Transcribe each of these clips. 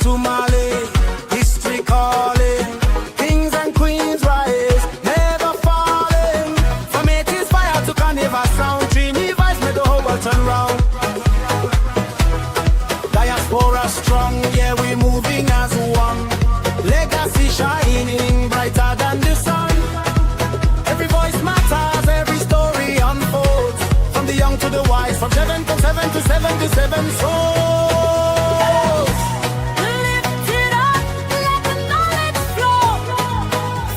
to Mali, history calling. Kings and queens rise, never falling. From 80s fire to carnival sound, dreamy vibes made the whole world turn round. Diaspora strong, yeah, we moving as one. Legacy shining brighter than the sun. Every voice matters, every story unfolds. From the young to the wise, from 7 to 7 to 7 to 7 souls. Lift it up, let the knowledge flow.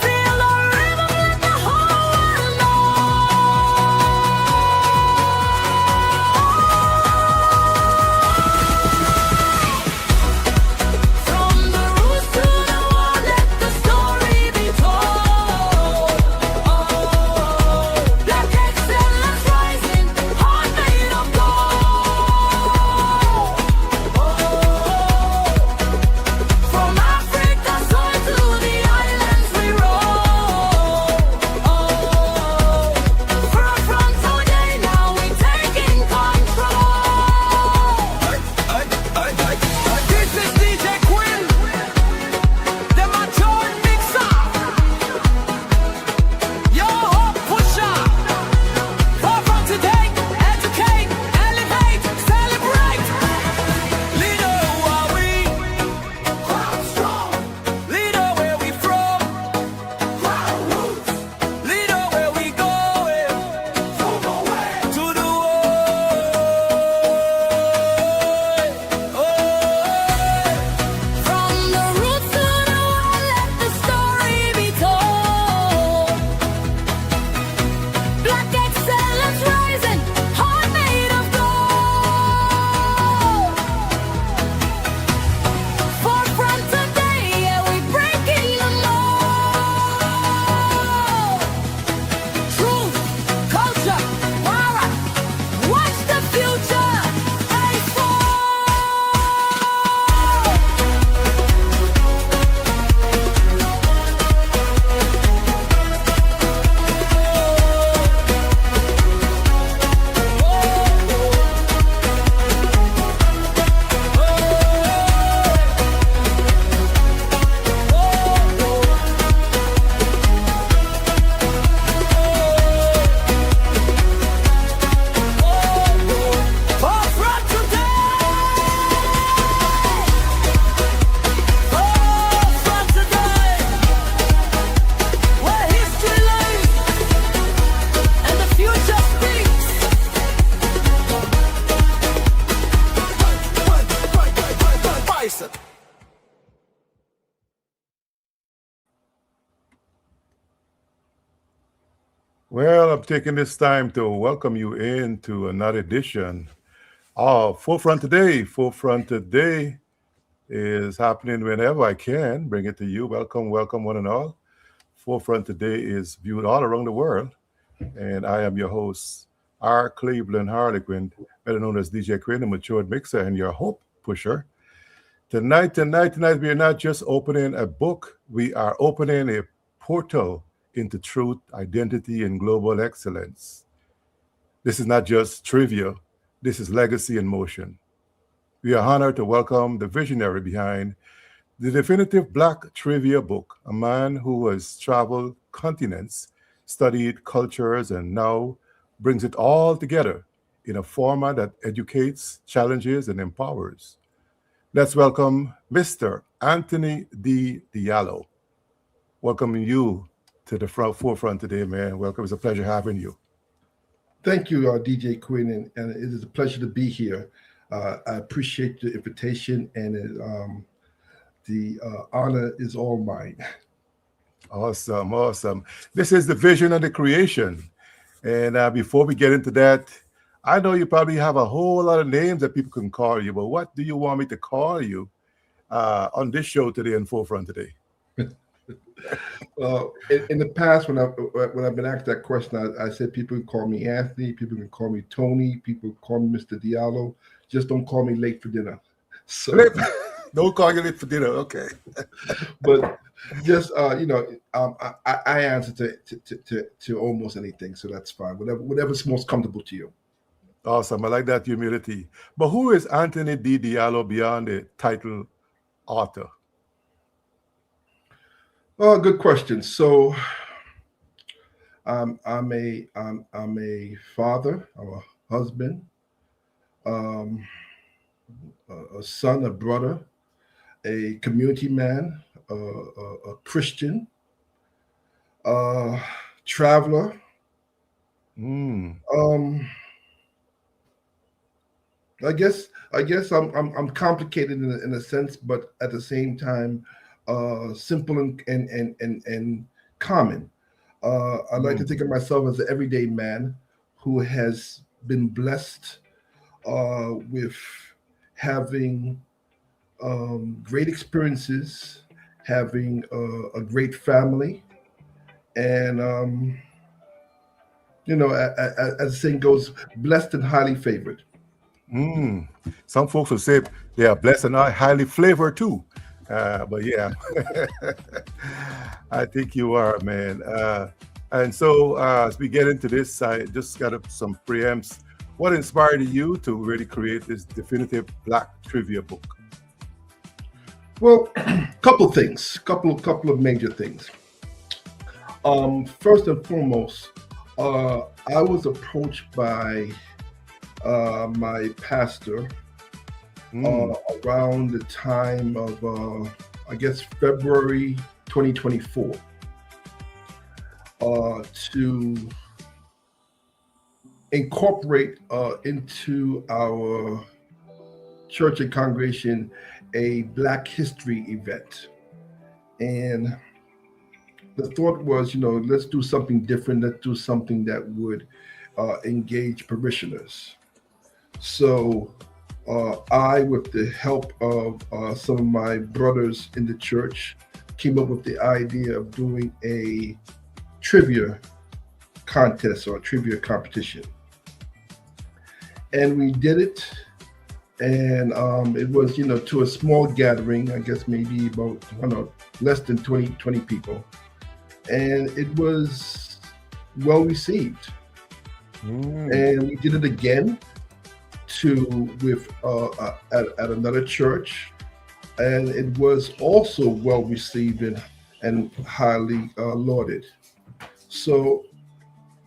Feel the rhythm, let the whole world know. From the roots to the wall, let the story be told. Black excellence rising, heart made of gold. From Africa's soil to the islands we roll. From today now we taking control. This is DJ Quinn, the mature mixer. Your hope pusher. From today, educate, elevate, celebrate. Leader, who are we? Crowd strong. Leader, where we from? Crowd roots. Leader, where we going? From the way to the From the roots to the wall, let the story be told. Black excellence rising, heart made of gold. Forefront today, yeah, we breaking the mold. Truth, culture, power, watch the future. Hey, Forefront today. Forefront today, Where history lays. and the future speaks. Bison. Well, I'm taking this time to welcome you into another edition of Forefront Today. Forefront Today is happening whenever I can. Bring it to you. Welcome, welcome, one and all. Forefront Today is viewed all around the world, and I am your host, R. Cleveland Harlequin, better known as DJ Quinn, the matured mixer, and your hope pusher. Tonight, we are not just opening a book, we are opening a portal into truth, identity, and global excellence. This is not just trivia, this is legacy in motion. We are honored to welcome the visionary behind the definitive Black trivia book, a man who has traveled continents, studied cultures, and now brings it all together in a format that educates, challenges, and empowers. Let's welcome Mr. Anthony D. Diallo. Welcoming you to the forefront today, man. Welcome. It's a pleasure having you. Thank you, DJ Quinn, and it is a pleasure to be here. I appreciate the invitation, and the honor is all mine. Awesome, awesome. This is the vision of the creation. And before we get into that, I know you probably have a whole lot of names that people can call you, but what do you want me to call you on this show today and Forefront Today? In the past, when I've been asked that question, I said people can call me Anthony, people can call me Tony, people can call me Mr. Diallo. Just don't call me late for dinner. So don't call you late for dinner, okay? But just I answer to almost anything, so that's fine. Whatever's most comfortable to you. Awesome. I like that humility. But who is Anthony D. Diallo beyond the title author? Oh, good question. So I'm a father, I'm a husband, um, a son, a brother, a community man, a Christian, uh, traveler. Mm, Um, I guess I'm complicated in a sense, but at the same time, simple and common. I like to mm, think of myself as an everyday man who has been blessed with having great experiences, having a great family, and as the saying goes, blessed and highly favored. mm. Some folks will say they are blessed and highly flavored too. But yeah, I think you are, man. And so as we get into this, I just got some preamps. What inspired you to really create this definitive Black trivia book? Well, couple things, couple of major things. First and foremost, I was approached by my pastor Mm, around the time of, I guess, February 2024 to incorporate into our church and congregation a Black History event. And the thought was, let's do something different. Let's do something that would engage parishioners. So I, with the help of some of my brothers in the church, came up with the idea of doing a trivia contest or a trivia competition. And we did it. And it was, to a small gathering, I guess maybe about, I don't know, less than 20 people. And it was well received. mm, And we did it again with at another church, and it was also well received and highly lauded. So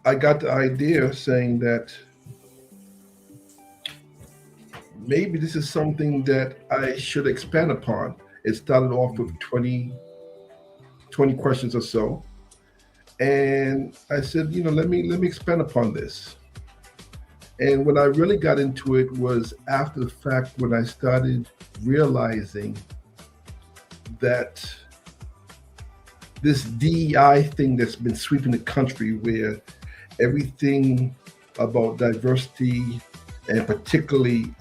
I got the idea saying that maybe this is something that I should expand upon. It started off with 20 questions or so, and I said, let me expand upon this. And when I really got into it was after the fact, when I started realizing that this DEI thing that's been sweeping the country, where everything about diversity and particularly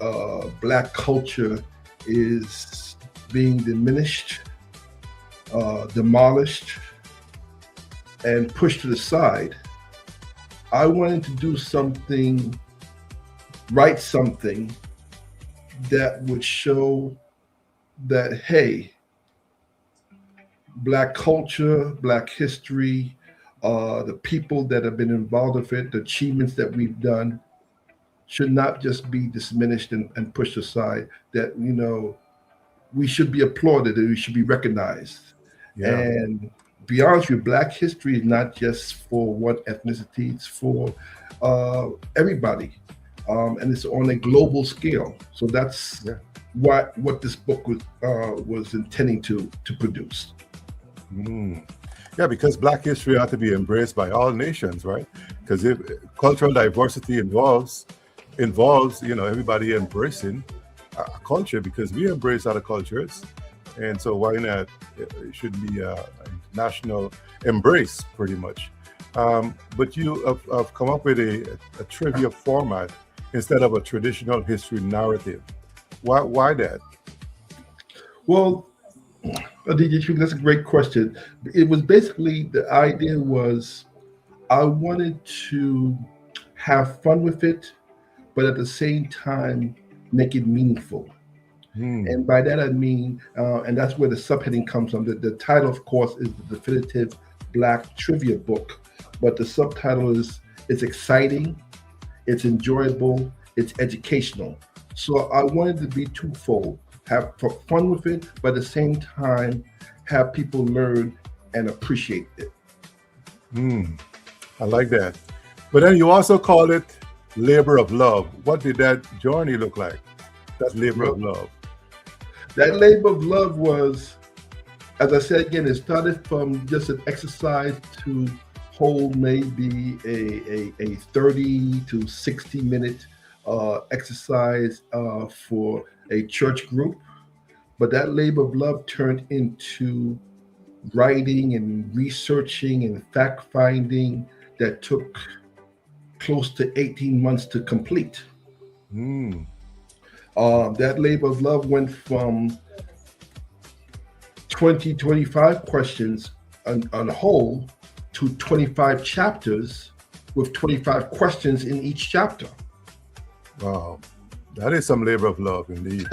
Black culture is being diminished, demolished, and pushed to the side, I wanted to do something, write something that would show that, hey, Black culture, Black history, the people that have been involved with it, the achievements that we've done should not just be diminished and pushed aside, that, we should be applauded and we should be recognized. yeah. And be honest with you, Black history is not just for one ethnicity, it's for everybody. And it's on a global scale. So that's Yeah. what this book was intending to produce. Mm. Yeah, because Black history ought to be embraced by all nations, right? Because if cultural diversity involves, everybody embracing a culture, because we embrace other cultures, and so why not? It should be a national embrace, pretty much. But you have come up with a trivia format instead of a traditional history narrative. Why that? Well, DJ Shree, that's a great question. It was basically, the idea was I wanted to have fun with it, but at the same time make it meaningful. Hmm. And by that I mean, and that's where the subheading comes from. The title, of course, is the definitive Black trivia book, but the subtitle is, it's exciting, it's enjoyable, it's educational. So I wanted to be twofold. have fun with it, but at the same time, have people learn and appreciate it. I like that. But then you also call it labor of love. What did that journey look like? That labor of love. That labor of love was, as I said again, it started from just an exercise to hold maybe a 30 to 60 minute exercise for a church group. But that labor of love turned into writing and researching and fact finding that took close to 18 months to complete. That labor of love went from 25 questions on whole to 25 chapters with 25 questions in each chapter. Wow. That is some labor of love indeed.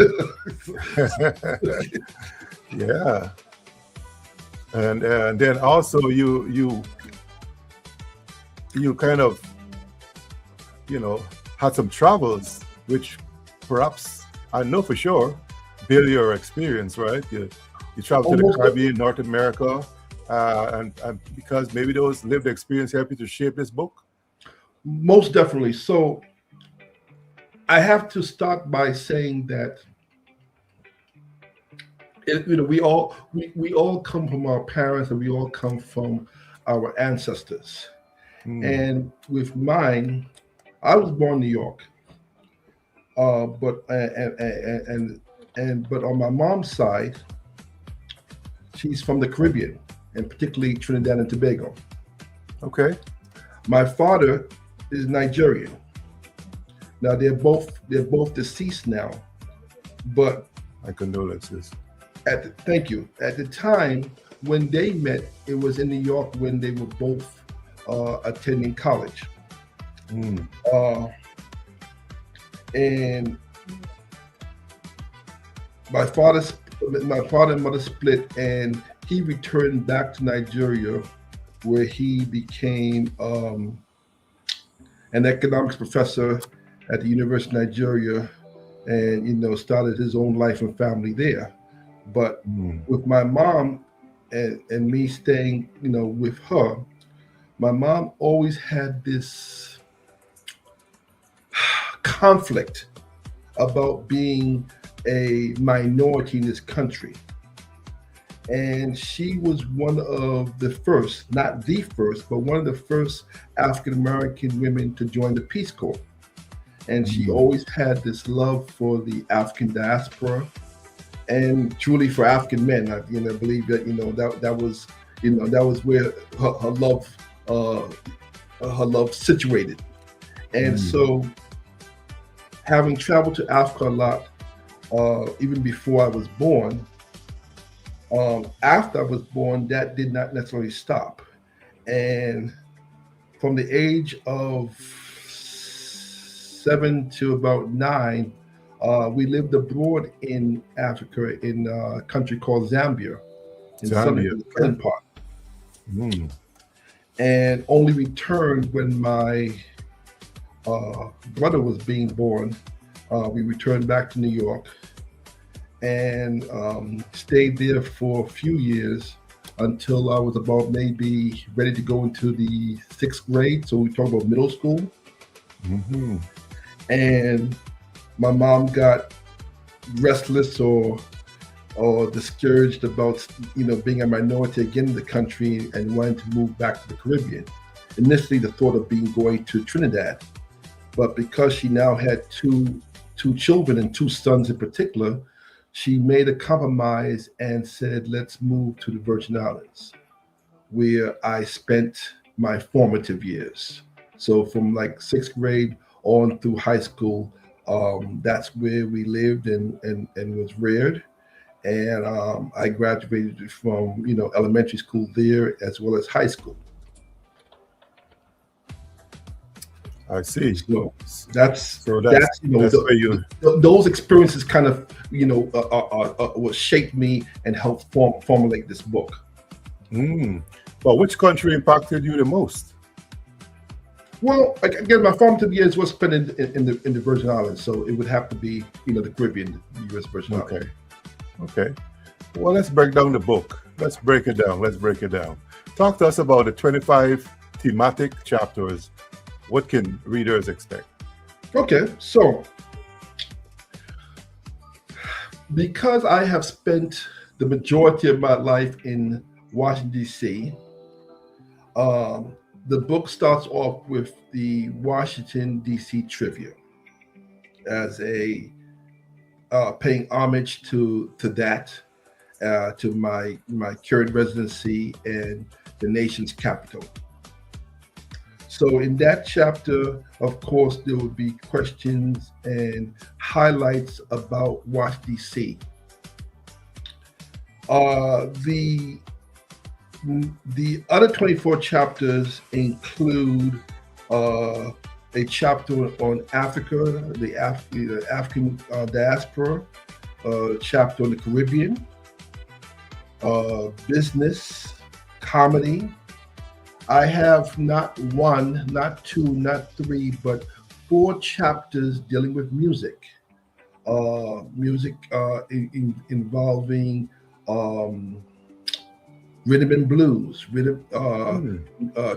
Yeah. And then also you kind of, had some travels, which perhaps I know for sure build your experience, right? You travel to the Caribbean, North America, and because maybe those lived experience help you to shape this book. Most definitely. So I have to start by saying that we all come from our parents, and we all come from our ancestors. And with mine, I was born in New York, but on my mom's side, she's from the Caribbean, and particularly Trinidad and Tobago. Okay. My father is Nigerian. Now they're both deceased now, but My condolences. thank you. At the time when they met, it was in New York when they were both attending college. And my father and mother split, and he returned back to Nigeria, where he became an economics professor at the University of Nigeria, and started his own life and family there. But with my mom and me staying, with her, my mom always had this conflict about being a minority in this country. And she was one of the first, not the first, but one of the first African American women to join the Peace Corps. And she always had this love for the African diaspora, and truly for African men. I believe that that was where her love situated. And so, having traveled to Africa a lot, even before I was born, after I was born, that did not necessarily stop. And from the age of 7 to about 9, we lived abroad in Africa, in a country called Zambia, in the southern part. And only returned when my brother was being born. We returned back to New York and stayed there for a few years until I was about maybe ready to go into the 6th grade. So we talk about middle school. And my mom got restless or discouraged about being a minority again in the country, and wanted to move back to the Caribbean. Initially, the thought of going to Trinidad, but because she now had two children, and 2 sons in particular, she made a compromise and said, let's move to the Virgin Islands, where I spent my formative years. So from like 6th grade on through high school, that's where we lived and was reared. And I graduated from elementary school there as well as high school. I see. So that's where those experiences kind of will shape me and help formulate this book. But which country impacted you the most? Well, again, my formative years was spent in the Virgin Islands, so it would have to be the Caribbean, the U.S. Virgin Islands. Okay. Well, let's break down the book. Let's break it down. Let's break it down. Talk to us about the 25 thematic chapters. What can readers expect? Okay, so because I have spent the majority of my life in Washington, D.C., the book starts off with the Washington, D.C. trivia as a paying homage to that, to my current residency and the nation's capital. So in that chapter, of course, there will be questions and highlights about Washington, D.C. The other 24 chapters include a chapter on Africa, the African diaspora, chapter on the Caribbean, business, comedy. I have not one, not two, not three, but 4 chapters dealing with music. Music involving rhythm and blues,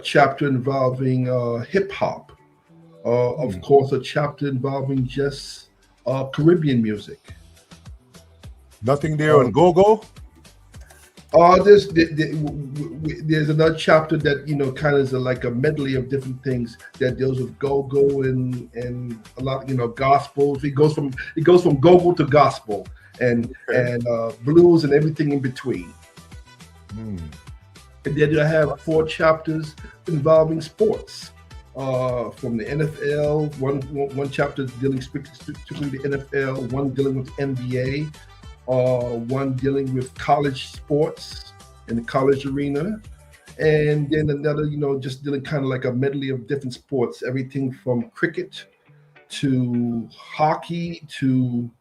chapter involving hip hop, of course, a chapter involving just Caribbean music. Nothing there on go-go? There's another chapter that kind of is like a medley of different things that deals with go-go and a lot gospels. It goes from go-go to gospel and blues and everything in between. And then I have 4 chapters involving sports, from the NFL. One chapter dealing strictly with the NFL. One dealing with NBA. One dealing with college sports in the college arena, and then another, just dealing kind of like a medley of different sports, everything from cricket to hockey to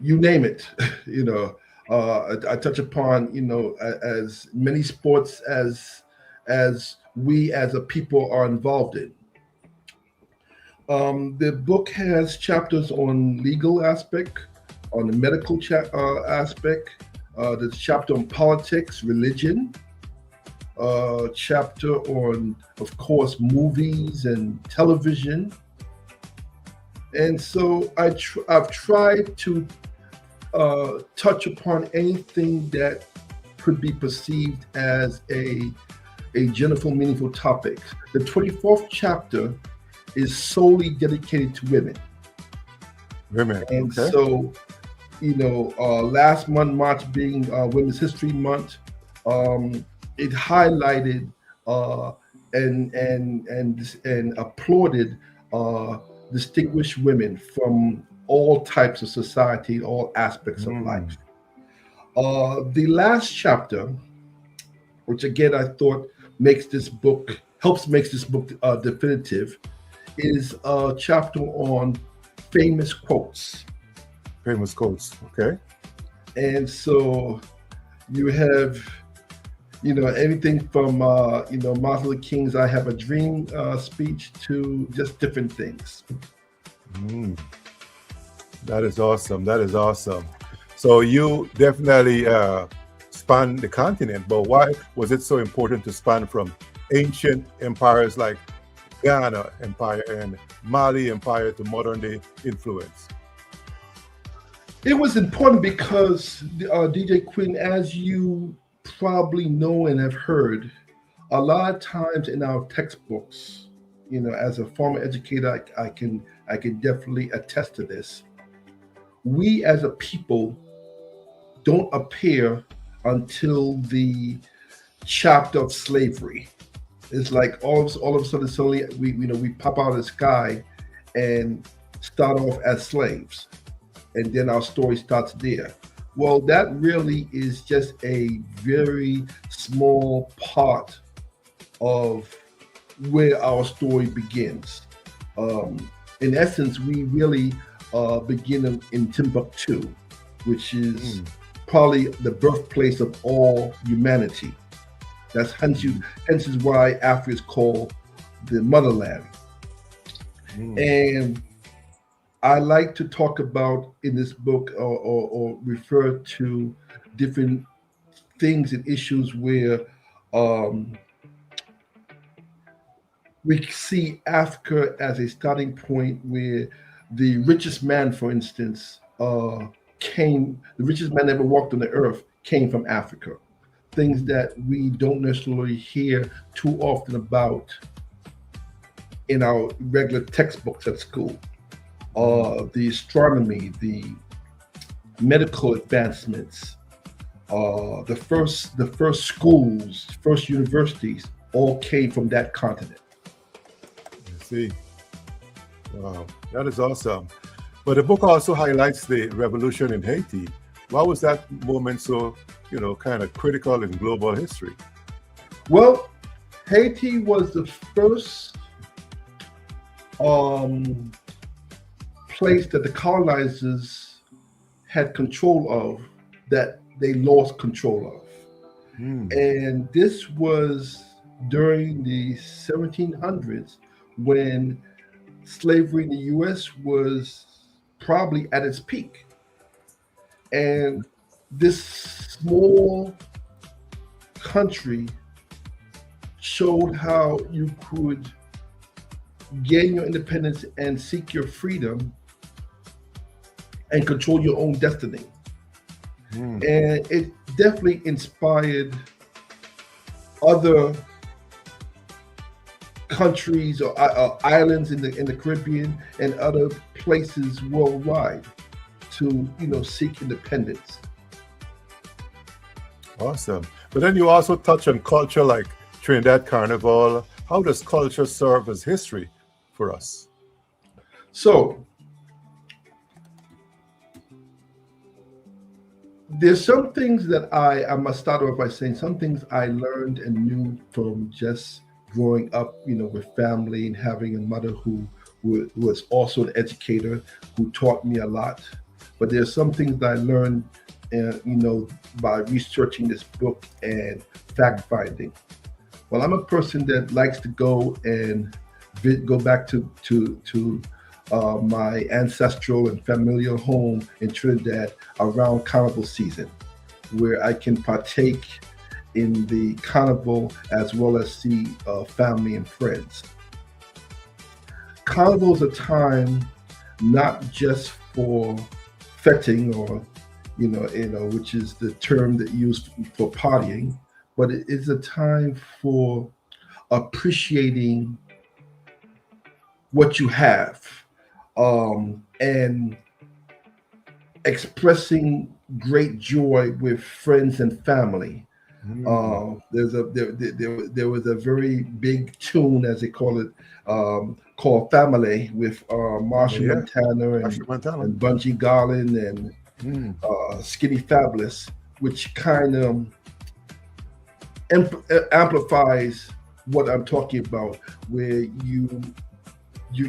you name it. I touch upon as many sports as we as a people are involved in. The book has chapters on legal aspect, on the medical aspect. There's a chapter on politics, religion. Chapter on, of course, movies and television. And so I've tried to touch upon anything that could be perceived as a gentle, meaningful topic. The 24th chapter is solely dedicated to women. And okay. so, last month, March being Women's History Month, it highlighted and applauded distinguished women from all types of society, all aspects of life. The last chapter, which again I thought helps make this book definitive, is a chapter on famous quotes. Famous quotes, okay. And so you have, everything from, Martin Luther King's "I Have a Dream" speech to just different things. That is awesome. That is awesome. So you definitely span the continent, but why was it so important to span from ancient empires like Ghana Empire and Mali Empire to modern day influence? It was important because, DJ Quinn, as you probably know and have heard, a lot of times in our textbooks, as a former educator, I can definitely attest to this. We as a people don't appear until the chapter of slavery. It's like all of a sudden, suddenly we pop out of the sky and start off as slaves, and then our story starts there. Well, that really is just a very small part of where our story begins. In essence, we really begin in Timbuktu, which is probably the birthplace of all humanity. That's hence is why Africa is called the motherland. And I like to talk about in this book, or refer to different things and issues where um, we see Africa as a starting point where the richest man, for instance, the richest man ever walked on the earth came from Africa. Things that we don't necessarily hear too often about in our regular textbooks at school. The astronomy, the medical advancements, the first schools, first universities, all came from that continent. You see, wow, that is awesome. But the book also highlights the revolution in Haiti. Why was that moment so, kind of critical in global history? Well, Haiti was the first um, place that the colonizers had control of that they lost control of. Hmm. And this was during the 1700s when slavery in the US was probably at its peak. And this small country showed how you could gain your independence and seek your freedom and control your own destiny. Hmm. And it definitely inspired other countries or islands in the Caribbean and other places worldwide to seek independence. Awesome. But then you also touch on culture like Trinidad Carnival. How does culture serve as history for us? So there's some things that I must start off by saying some things I learned and knew from just growing up, with family and having a mother who was also an educator who taught me a lot. But there's some things that I learned, by researching this book and fact finding. Well, I'm a person that likes to go and go back to my ancestral and familial home in Trinidad around carnival season, where I can partake in the carnival as well as see family and friends. Carnival is a time not just for fetting or which is the term that used for partying, but it is a time for appreciating what you have, and expressing great joy with friends and family. There was a very big tune, as they call it, called "Family" with Marshall Yeah, Montana Marshall Montana. and Bungie Garlin and Hmm. Skinny Fabulous, which kind of amplifies what I'm talking about, where you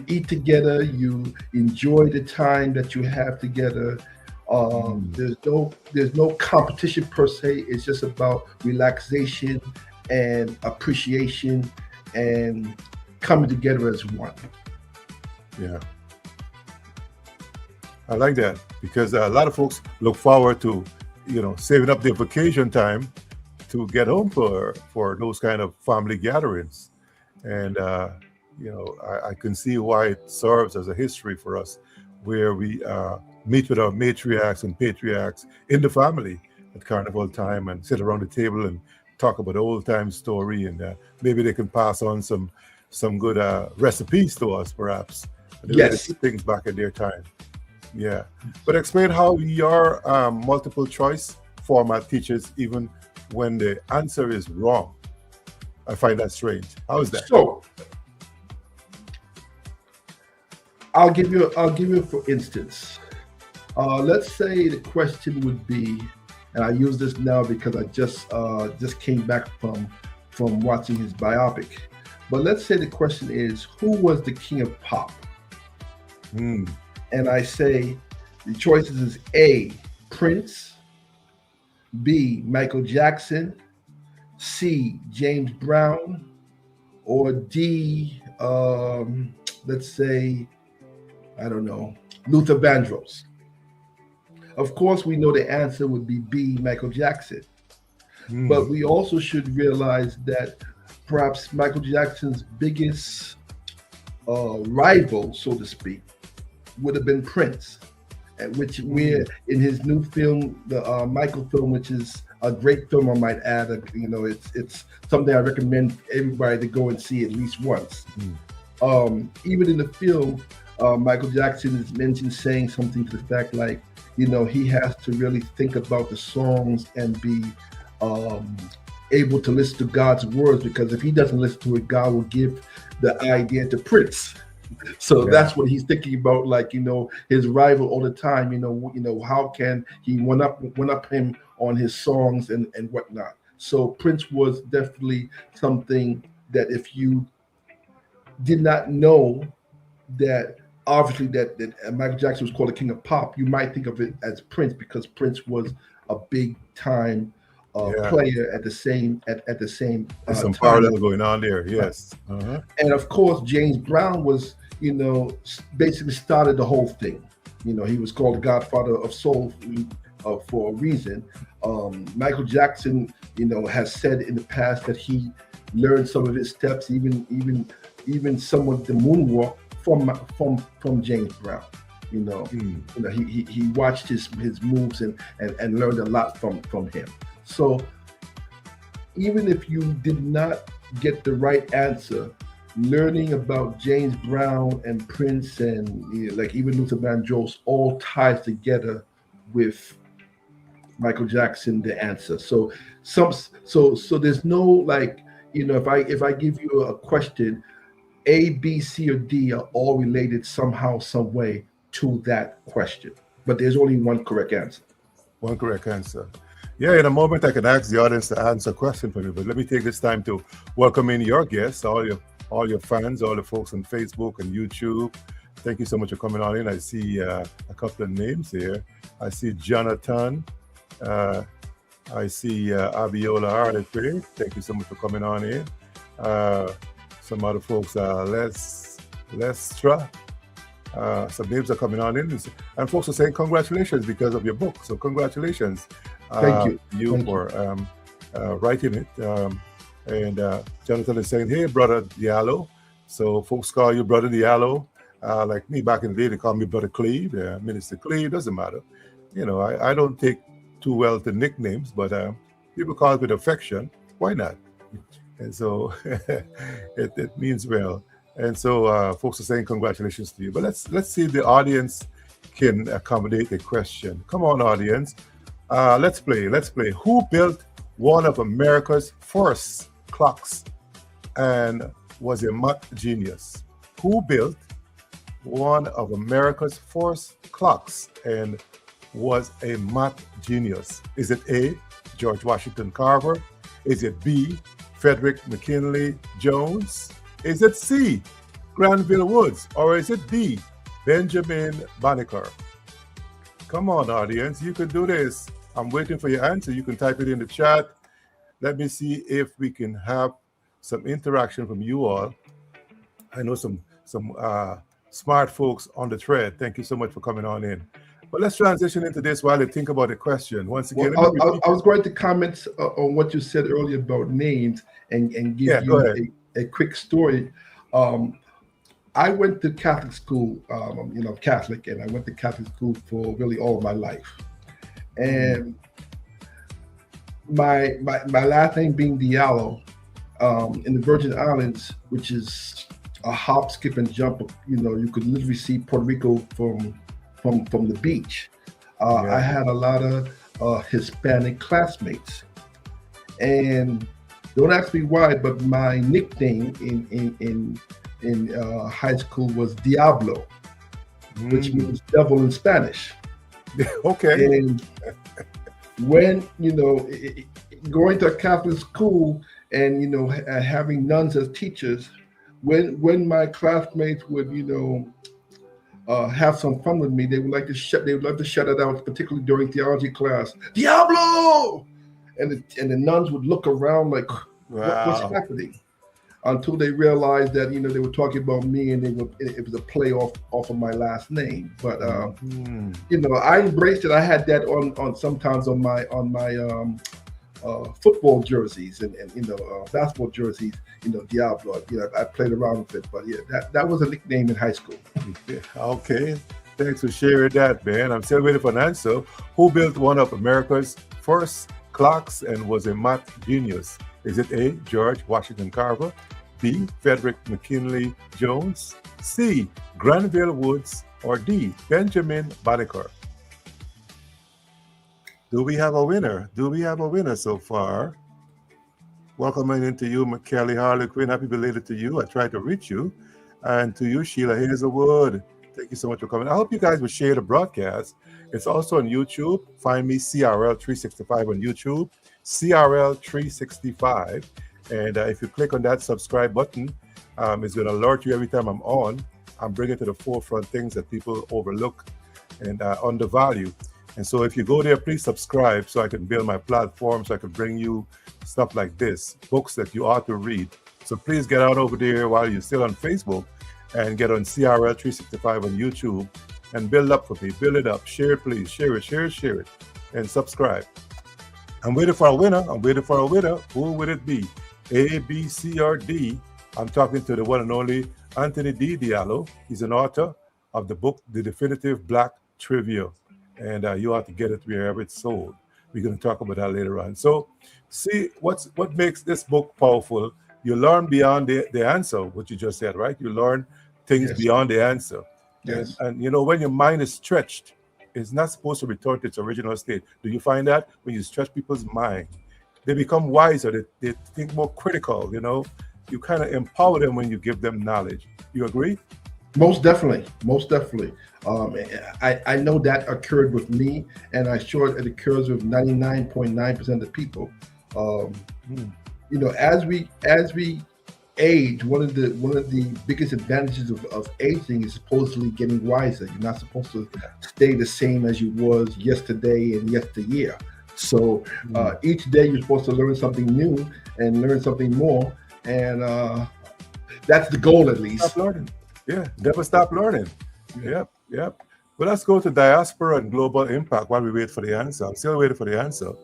eat together, you enjoy the time that you have together. There's no competition per se. It's just about relaxation and appreciation and coming together as one. Yeah, I like that because a lot of folks look forward to, saving up their vacation time to get home for those kind of family gatherings, and I can see why it serves as a history for us, where we meet with our matriarchs and patriarchs in the family at carnival time and sit around the table and talk about old time story, and maybe they can pass on some good recipes to us, perhaps. The way they Yes. did things back in their time. Yeah, but explain how your multiple choice format teaches even when the answer is wrong. I find that strange. How is that? So I'll give you for instance. Let's say the question would be, and I use this now because I just came back from watching his biopic. But let's say the question is, who was the king of pop? Hmm. And I say the choices is A, Prince, B, Michael Jackson, C, James Brown, or D, let's say, I don't know, Luther Vandross. Of course, we know the answer would be B, Michael Jackson. But we also should realize that perhaps Michael Jackson's biggest rival, so to speak, would have been Prince, at which we're in his new film, the Michael film, which is a great film, I might add. You know, it's something I recommend everybody to go and see at least once. Even in the film, Michael Jackson is mentioned saying something to the fact like, you know, he has to really think about the songs and be able to listen to God's words, because if he doesn't listen to it, God will give the idea to Prince. So that's what he's thinking about, like, you know, his rival all the time. You know, how can he one up him on his songs and whatnot. So Prince was definitely something that if you did not know that obviously that Michael Jackson was called the king of pop, you might think of it as Prince, because Prince was a big time player at the same There's some time. parallel going on there. Yes. And of course, James Brown was, you know, basically started the whole thing. You know, he was called the Godfather of Soul for a reason. Michael Jackson, you know, has said in the past that he learned some of his steps, even some of the moonwalk from James Brown. You know, he watched his moves and learned a lot from him. So even if you did not get the right answer, learning about James Brown and Prince and, you know, like even Luther Vandross all ties together with Michael Jackson, the answer. So there's no, like, you know, if I give you a question, A, B, C, or D are all related somehow, some way to that question, but there's only one correct answer. One correct answer. Yeah, in a moment I can ask the audience to answer a question for me, but let me take this time to welcome in your guests, all your fans, all the folks on Facebook and YouTube. Thank you so much for coming on in. I see a couple of names here. I see Jonathan. I see Abiola Arlefe. Thank you so much for coming on in. Some other folks, Lestra. Some names are coming on in, and folks are saying congratulations because of your book. So congratulations, Thank you for writing it. And Jonathan is saying, "Hey, brother Diallo." So folks call you brother Diallo. Like me back in the day, they call me brother Cleve, Minister Cleve. Doesn't matter. You know, I don't take too well to nicknames, but people call it with affection. Why not? And so it means well. And so folks are saying congratulations to you. But let's see if the audience can accommodate the question. Come on, audience. Let's play. Who built one of America's first clocks and was a math genius? Who built one of America's first clocks and was a math genius? Is it A, George Washington Carver? Is it B, Frederick McKinley Jones? Is it C, Granville Woods? Or is it D, Benjamin Banneker? Come on, audience, you can do this. I'm waiting for your answer. You can type it in the chat. Let me see if we can have some interaction from you all. I know some smart folks on the thread. Thank you so much for coming on in. But let's transition into this while I think about the question. Once again, I was going to comment on what you said earlier about names and give you a quick story. I went to Catholic school, you know, Catholic, and I went to Catholic school for really all of my life. And my last name being Diallo, in the Virgin Islands, which is a hop, skip, and jump. You know, you could literally see Puerto Rico from the beach. I had a lot of Hispanic classmates, and don't ask me why, but my nickname in high school was Diablo, which means devil in Spanish. Okay. And when, you know, going to a Catholic school and, you know, having nuns as teachers, when my classmates would, you know, have some fun with me, they would love to shut it out, particularly during theology class. Diablo! And the nuns would look around like, what's happening? until they realized that they were talking about me, and it was a play off of my last name. But I embraced it. I had that on sometimes on my football jerseys and basketball jerseys. Diablo. I played around with it, but yeah, that was a nickname in high school. Okay. Thanks for sharing that, man. I'm still waiting for an answer. Who built one of America's first clocks and was a math genius? Is it A, George Washington Carver, B, Frederick McKinley Jones, C, Granville Woods, or D, Benjamin Banneker? Do we have a winner? Do we have a winner so far? Welcoming into you, McKelly Harlequin. Happy belated to you. I tried to reach you. And to you, Sheila Hazelwood. Thank you so much for coming. I hope you guys will share the broadcast. It's also on YouTube. Find me, CRL365 on YouTube, CRL365. And if you click on that subscribe button, it's going to alert you every time I'm on. I'm bringing to the forefront things that people overlook and undervalue. And so if you go there, please subscribe so I can build my platform, so I can bring you stuff like this, books that you ought to read. So please get out over there while you're still on Facebook and get on CRL365 on YouTube and build up for me. Build it up. Share it, please. Share it. And subscribe. I'm waiting for a winner. Who would it be? A, B, C, or D? I'm talking to the one and only Anthony D. Diallo. He's an author of the book, The Definitive Black Trivia. And you ought to get it wherever it's sold. We're going to talk about that later on. So see what makes this book powerful. You learn beyond the answer, what you just said, right? You learn things beyond the answer. Yes. And when your mind is stretched, it's not supposed to return to its original state. Do you find that when you stretch people's mind, they become wiser, they think more critical, You kind of empower them when you give them knowledge. You agree? Most definitely. I know that occurred with me, and I'm sure it occurs with 99.9% of the people. As we age, one of the biggest advantages of aging is supposedly getting wiser. You're not supposed to stay the same as you was yesterday and yesteryear. So each day you're supposed to learn something new and learn something more, and that's the goal, at least. Stop learning. Yeah, never stop learning. Yep. Well, let's go to Diaspora and Global Impact while we wait for the answer. I'm still waiting for the answer.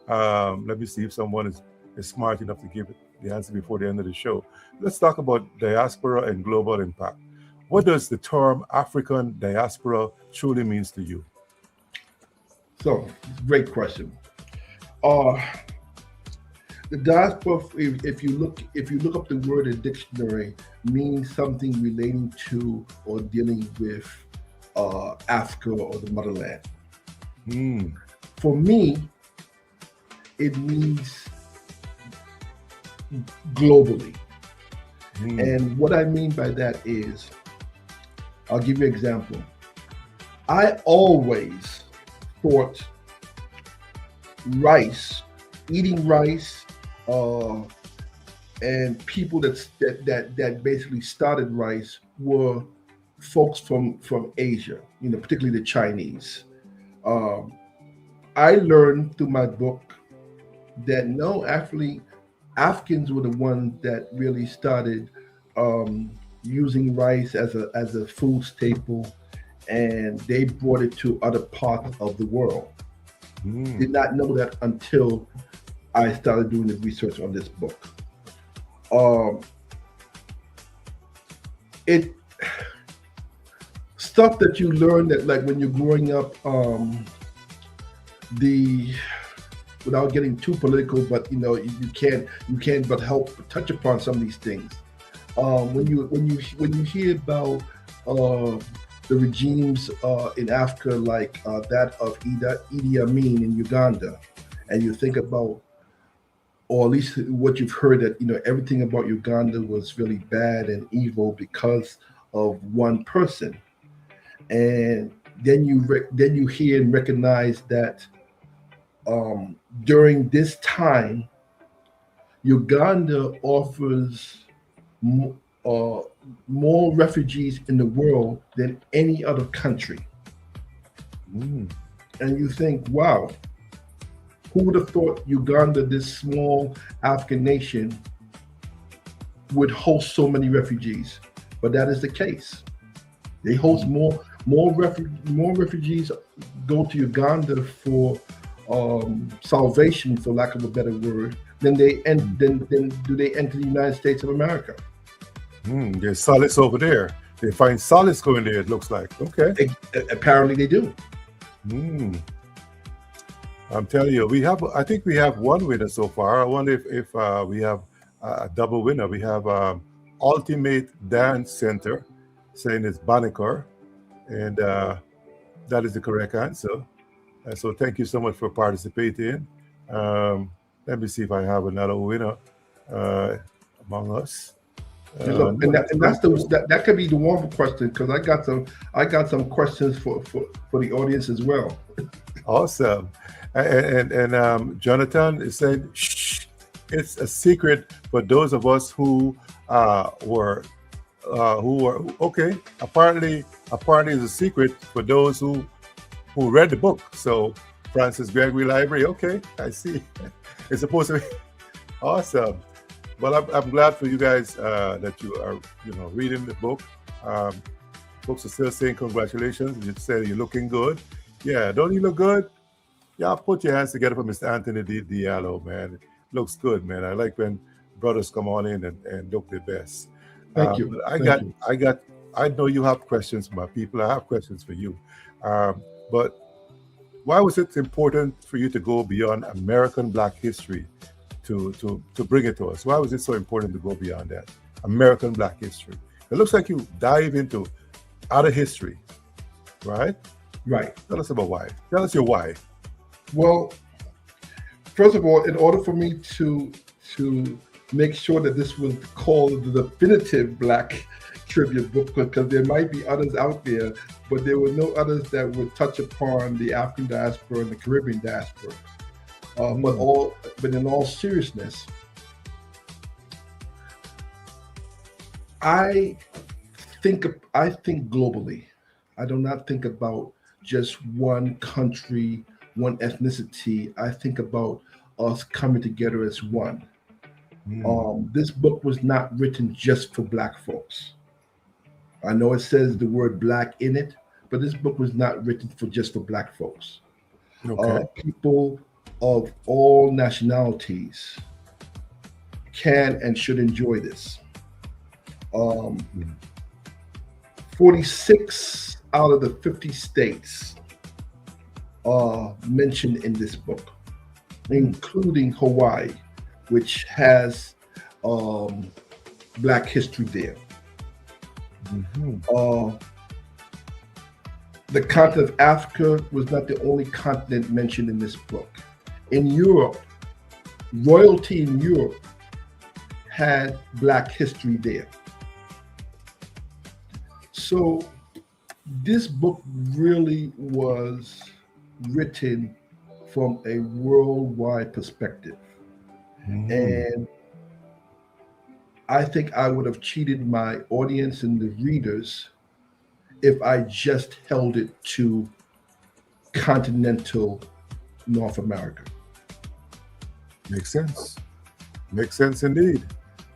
Let me see if someone is smart enough to give it the answer before the end of the show. Let's talk about Diaspora and Global Impact. What does the term African diaspora truly means to you? So, great question. The diaspora, if you look up the word in dictionary, means something relating to or dealing with Africa or the motherland. For me, it means globally. And what I mean by that is, I'll give you an example. I always thought eating rice, and people that basically started rice were folks from Asia, particularly the Chinese. I learned through my book that no, actually, Africans were the ones that really started using rice as a food staple, and they brought it to other parts of the world. Did not know that until I started doing the research on this book. It stuff that you learn that, like, when you're growing up, without getting too political, but you can't but help touch upon some of these things. When you hear about the regimes in Africa, like that of Idi Amin in Uganda, and you think about, or at least what you've heard, that everything about Uganda was really bad and evil because of one person, and then you hear and recognize that during this time, Uganda offers more refugees in the world than any other country. And you think, wow, who would have thought Uganda, this small African nation, would host so many refugees, but that is the case. They host more refugees go to Uganda for salvation, for lack of a better word, than do they enter the United States of America. There's solace over there. They find solace going there, it looks like. Okay. Apparently they do. I'm telling you, I think we have one winner so far. I wonder if we have a double winner. We have Ultimate Dance Center saying it's Banneker, and that is the correct answer. So thank you so much for participating. Let me see if I have another winner among us. That could be the one question, because I got some questions for the audience as well. Awesome. And Jonathan is saying, shh, it's a secret for those of us who were okay. Apparently it's a secret for those who read the book. So Francis Gregory Library, okay, I see. It's supposed to be awesome. Well, I'm glad for you guys that you are reading the book. Folks are still saying congratulations. You said you're looking good. Yeah, don't you look good? Yeah, put your hands together for Mr. Anthony Diallo, man. It looks good, man. I like when brothers come on in and look their best. Thank you. I know you have questions for my people. I have questions for you. But why was it important for you to go beyond American Black history to bring it to us? Why was it so important to go beyond that? American Black history. It looks like you dive into other history, right? Right. Tell us about why. Tell us your why. Well, first of all, in order for me to make sure that this was called the definitive Black trivia book, because there might be others out there, but there were no others that would touch upon the African diaspora and the Caribbean diaspora. But in all seriousness, I think globally. I do not think about just one country, one ethnicity. I think about us coming together as one. This book was not written just for Black folks. I know it says the word Black in it, but this book was not written just for Black folks. Okay. People of all nationalities can and should enjoy this. 46 out of the 50 states are mentioned in this book, including Hawaii, which has Black history there. The continent of Africa was not the only continent mentioned in this book. In Europe, royalty in Europe had Black history there. So this book really was written from a worldwide perspective. And I think I would have cheated my audience and the readers if I just held it to continental North America. Makes sense. Makes sense indeed.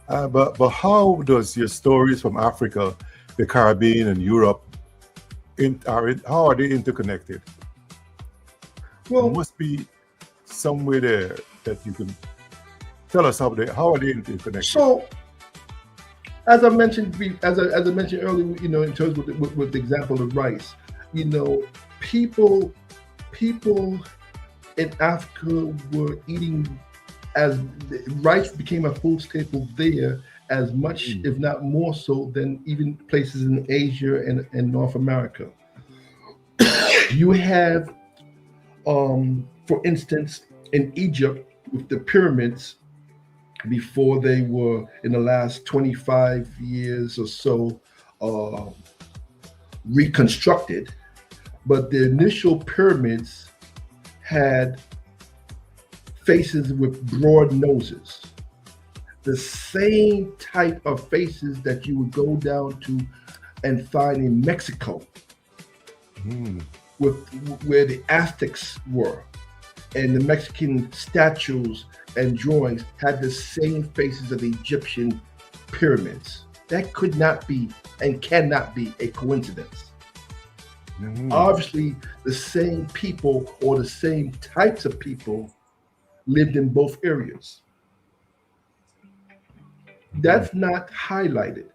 But how does your stories from Africa, the Caribbean, and Europe, how are they interconnected? Well, there must be somewhere there that you can tell us how are they interconnected? So, as I mentioned earlier, in terms with the example of rice, people in Africa were eating, as rice became a food staple there as much, if not more so, than even places in Asia and North America. You have, for instance, in Egypt with the pyramids, before they were, in the last 25 years or so, reconstructed, but the initial pyramids had faces with broad noses, the same type of faces that you would go down to and find in Mexico, where the Aztecs were, and the Mexican statues and drawings had the same faces of the Egyptian pyramids. That could not be and cannot be a coincidence. Mhm. Obviously, the same people or the same types of people lived in both areas. That's not highlighted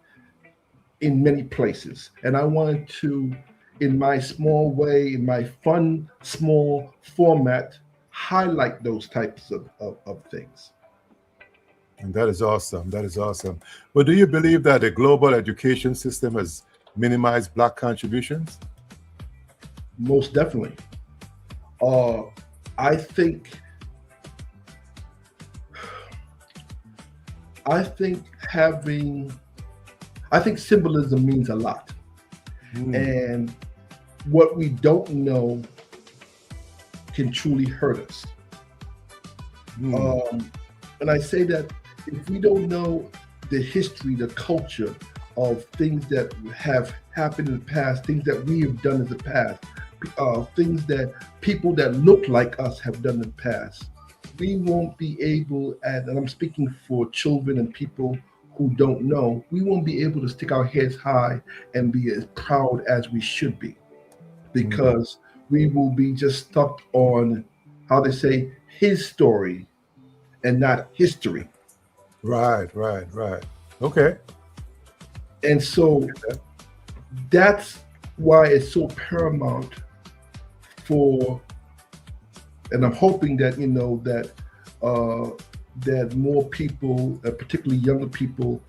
in many places. And I wanted to, in my small way, in my fun, small format, highlight those types of things. And that is awesome. That is awesome. But do you believe that the global education system has minimized Black contributions? Most definitely. Uh, I think I think having I think symbolism means a lot. Mm, And what we don't know can truly hurt us. mm, And I say that if we don't know the history, the culture of things that have happened in the past, things that we have done in the past, things that people that look like us have done in the past, we won't be able, and I'm speaking for children and people who don't know, we won't be able to stick our heads high and be as proud as we should be, mm. because we will be just stuck on how they say his story and not history. Right, right, right. Okay. And so that's why it's so paramount for, and I'm hoping that uh, that more people, particularly younger people,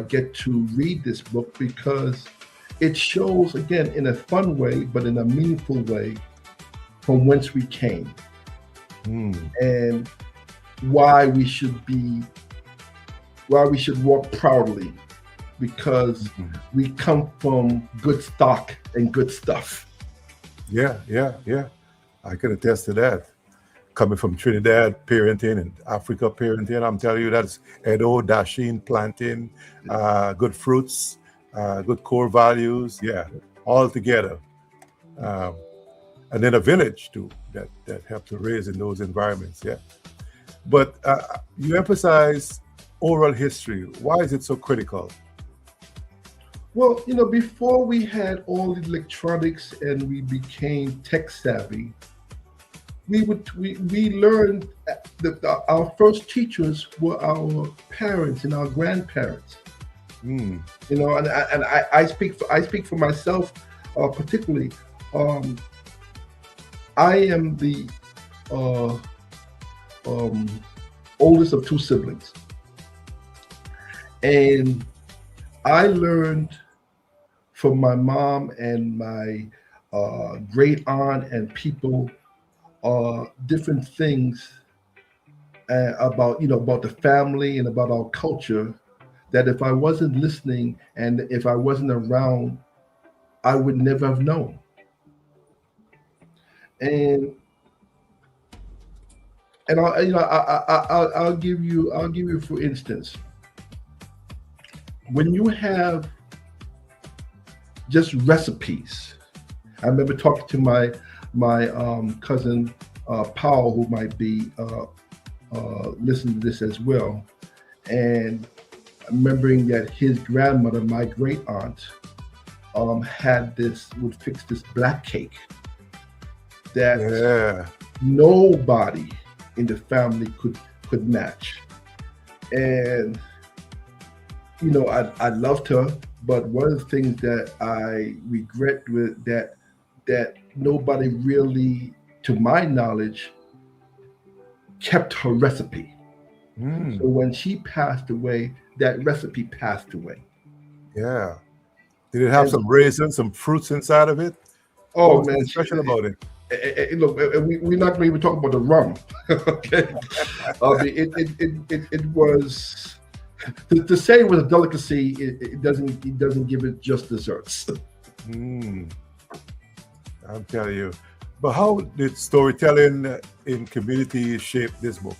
get to read this book, because it shows again in a fun way, but in a meaningful way, from whence we came Mm, and why we should be, why we should walk proudly, because mhm. we come from good stock and good stuff. Yeah, yeah, yeah. I can attest to that. Coming from Trinidad parenting and Africa parenting, I'm telling you that's Edo, Dasheen, planting, good fruits, good core values. Yeah, all together. Um, and then a village too that helped to raise in those environments. Yeah. But you emphasize oral history. Why is it so critical? Well, before we had all the electronics and we became tech savvy, we learned that our first teachers were our parents and our grandparents. Mm, And I speak for myself, particularly. Um, I am the uh, um, oldest of two siblings, and I learned from my mom and my great aunt and people different things about the family and about our culture, that if I wasn't listening and if I wasn't around, I would never have known. And I'll give you for instance, when you have just recipes. I remember talking to my cousin Paul, who might be listening to this as well, and remembering that his grandmother, my great aunt, would fix this black cake that yeah. nobody in the family could match. And I loved her, but one of the things that I regret with that nobody really, to my knowledge, kept her recipe. So Mm, when she passed away, that recipe passed away. yeah. Did it have And some raisins, some fruits inside of it? What oh was so man, special about it? look, we're not going to even talk about the rum. Okay, I mean, it was, to say it was a delicacy. It doesn't give it just desserts. Mm, I'm telling you. But how did storytelling in communities shape this book?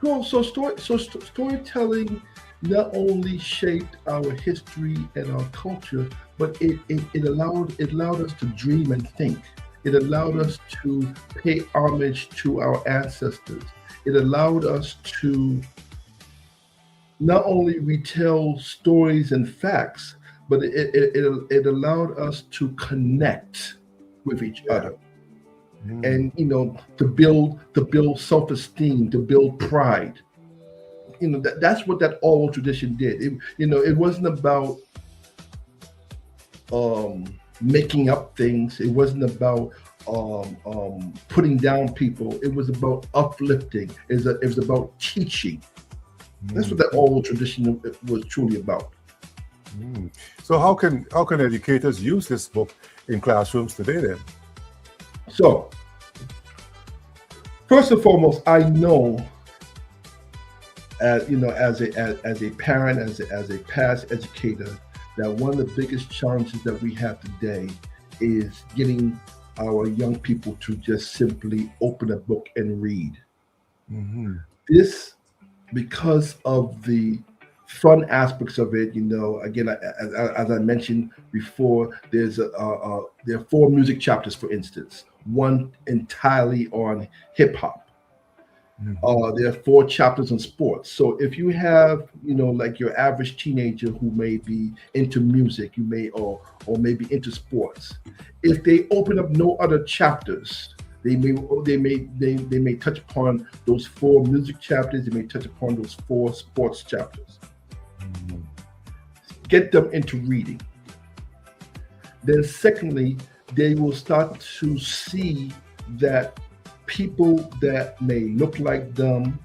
Cool. So storytelling not only shaped our history and our culture, but it allowed us to dream and think. It allowed us to pay homage to our ancestors. It allowed us to not only retell stories and facts, but it allowed us to connect with each Yeah. other, Mm. and to build self-esteem, to build pride. That's what that oral tradition did. It wasn't about making up things. It wasn't about putting down people. It was about uplifting. It was about teaching. That's what Mm. that oral tradition was truly about. Mm. So how can educators use this book in classrooms today then? So, first and foremost, I know, as a parent, as a past educator, that one of the biggest challenges that we have today is getting our young people to just simply open a book and read. Hmm. This, because of the fun aspects of it. Again, as I mentioned before, there are four music chapters, for instance, one entirely on hip hop. Hmm. There are four chapters on sports. So if you have, like your average teenager who may be into music, you may or maybe into sports, if they open up no other chapters, they may touch upon those four music chapters. They may touch upon those four sports chapters. Hmm. Get them into reading. Then, secondly, they will start to see that people that may look like them,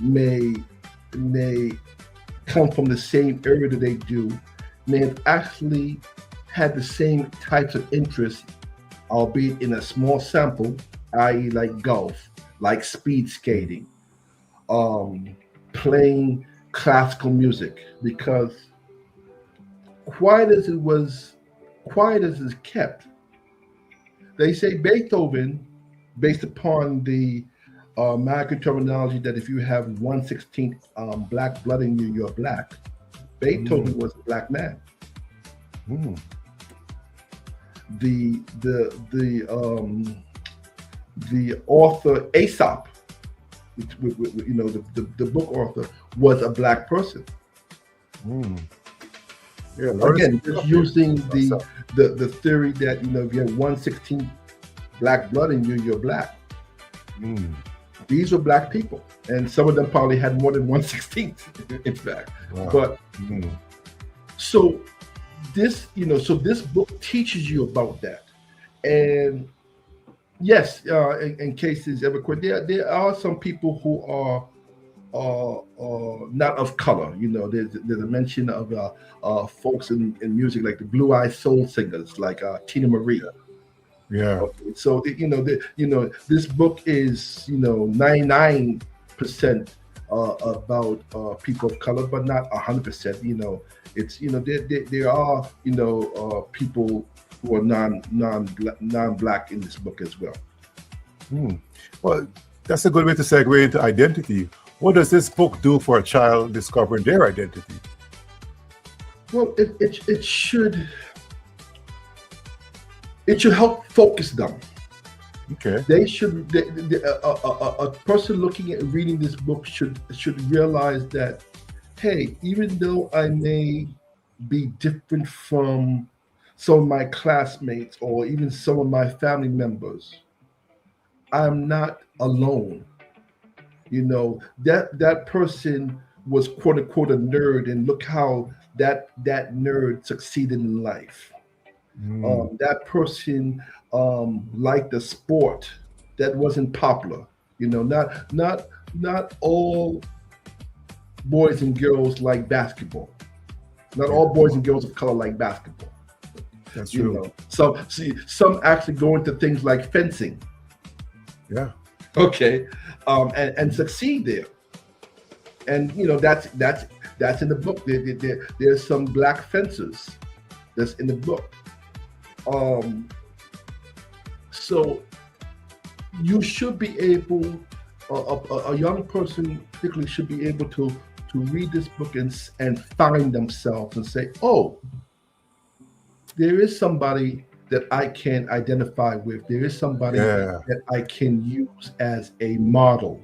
may may come from the same area that they do, may have actually had the same types of interests, albeit in a small sample, i.e., like golf, like speed skating, um, playing classical music. Because quiet as it was, quiet as it's kept, they say Beethoven, based upon the American terminology, that if you have 1/16 black blood in you, you're black. Hmm. Beethoven was a black man. Hmm. The author Aesop, the book author, was a black person. Hmm. Yeah, learn some Again, just stuff here. using Awesome. the theory that if you have 1/16 black blood in you, you're black. Hmm. These were black people, and some of them probably had more than 1/16, in fact. Wow. But Hmm. so so this book teaches you about that. And yes, in cases ever quit, there are some people who are not of color. There's a mention of folks in music like the Blue Eye Soul singers, like Tina Marie. Yeah. Okay, so this book is 99% about people of color, but not 100%. It's there are people who are non-black in this book as well. Hmm. Well, that's a good way to segue into identity. What does this book do for a child discovering their identity? Well, it should help focus them. Okay. They should a person looking at reading this book should realize that, hey, even though I may be different from some of my classmates or even some of my family members, I'm not alone. That person was quote unquote a nerd, and look how that nerd succeeded in life. Hmm. That person liked a sport that wasn't popular. Not all boys and girls like basketball. Not Yeah, all boys and girls of color like basketball. that's true. So see, some actually go into things like fencing. Yeah. Okay, and succeed there. And that's in the book. There's some black fencers that's in the book. Um, so you should be able, a young person particularly should be able to read this book and find themselves and say, oh, there is somebody that I can identify with. There is somebody Yeah. that I can use as a model.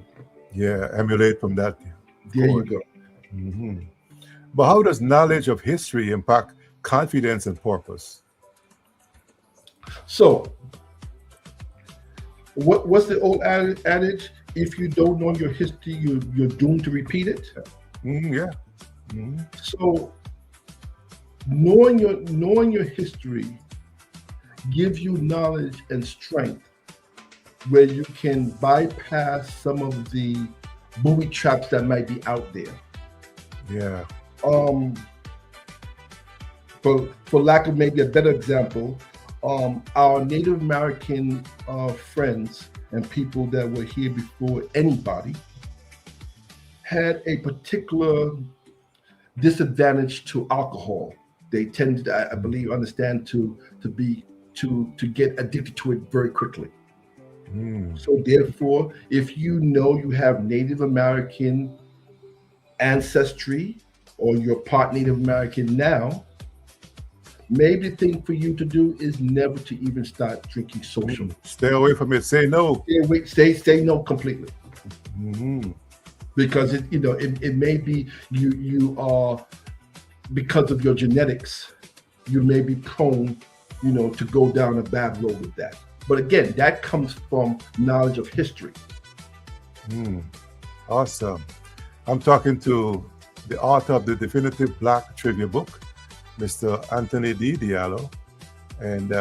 Yeah. Emulate from that. Of There you course. go. Mhm. But how does knowledge of history impact confidence and purpose? So, what's the old adage? If you don't know your history, you're doomed to repeat it. Yeah. Mhm. So, knowing your history gives you knowledge and strength where you can bypass some of the booby traps that might be out there. Yeah. Um, for lack of maybe a better example, our Native American friends and people that were here before anybody had a particular disadvantage to alcohol. They tended, I believe, understand to get addicted to it very quickly. Mm. So therefore, if you know you have Native American ancestry or you're part Native American now, maybe the thing for you to do is never to even start drinking socially. Stay away from it. Say no. Say no completely. Mhm. Because it may be you are, because of your genetics, you may be prone, to go down a bad road with that. But again, that comes from knowledge of history. Awesome. I'm talking to the author of the definitive Black Trivia book, Mr. Anthony D. Diallo, and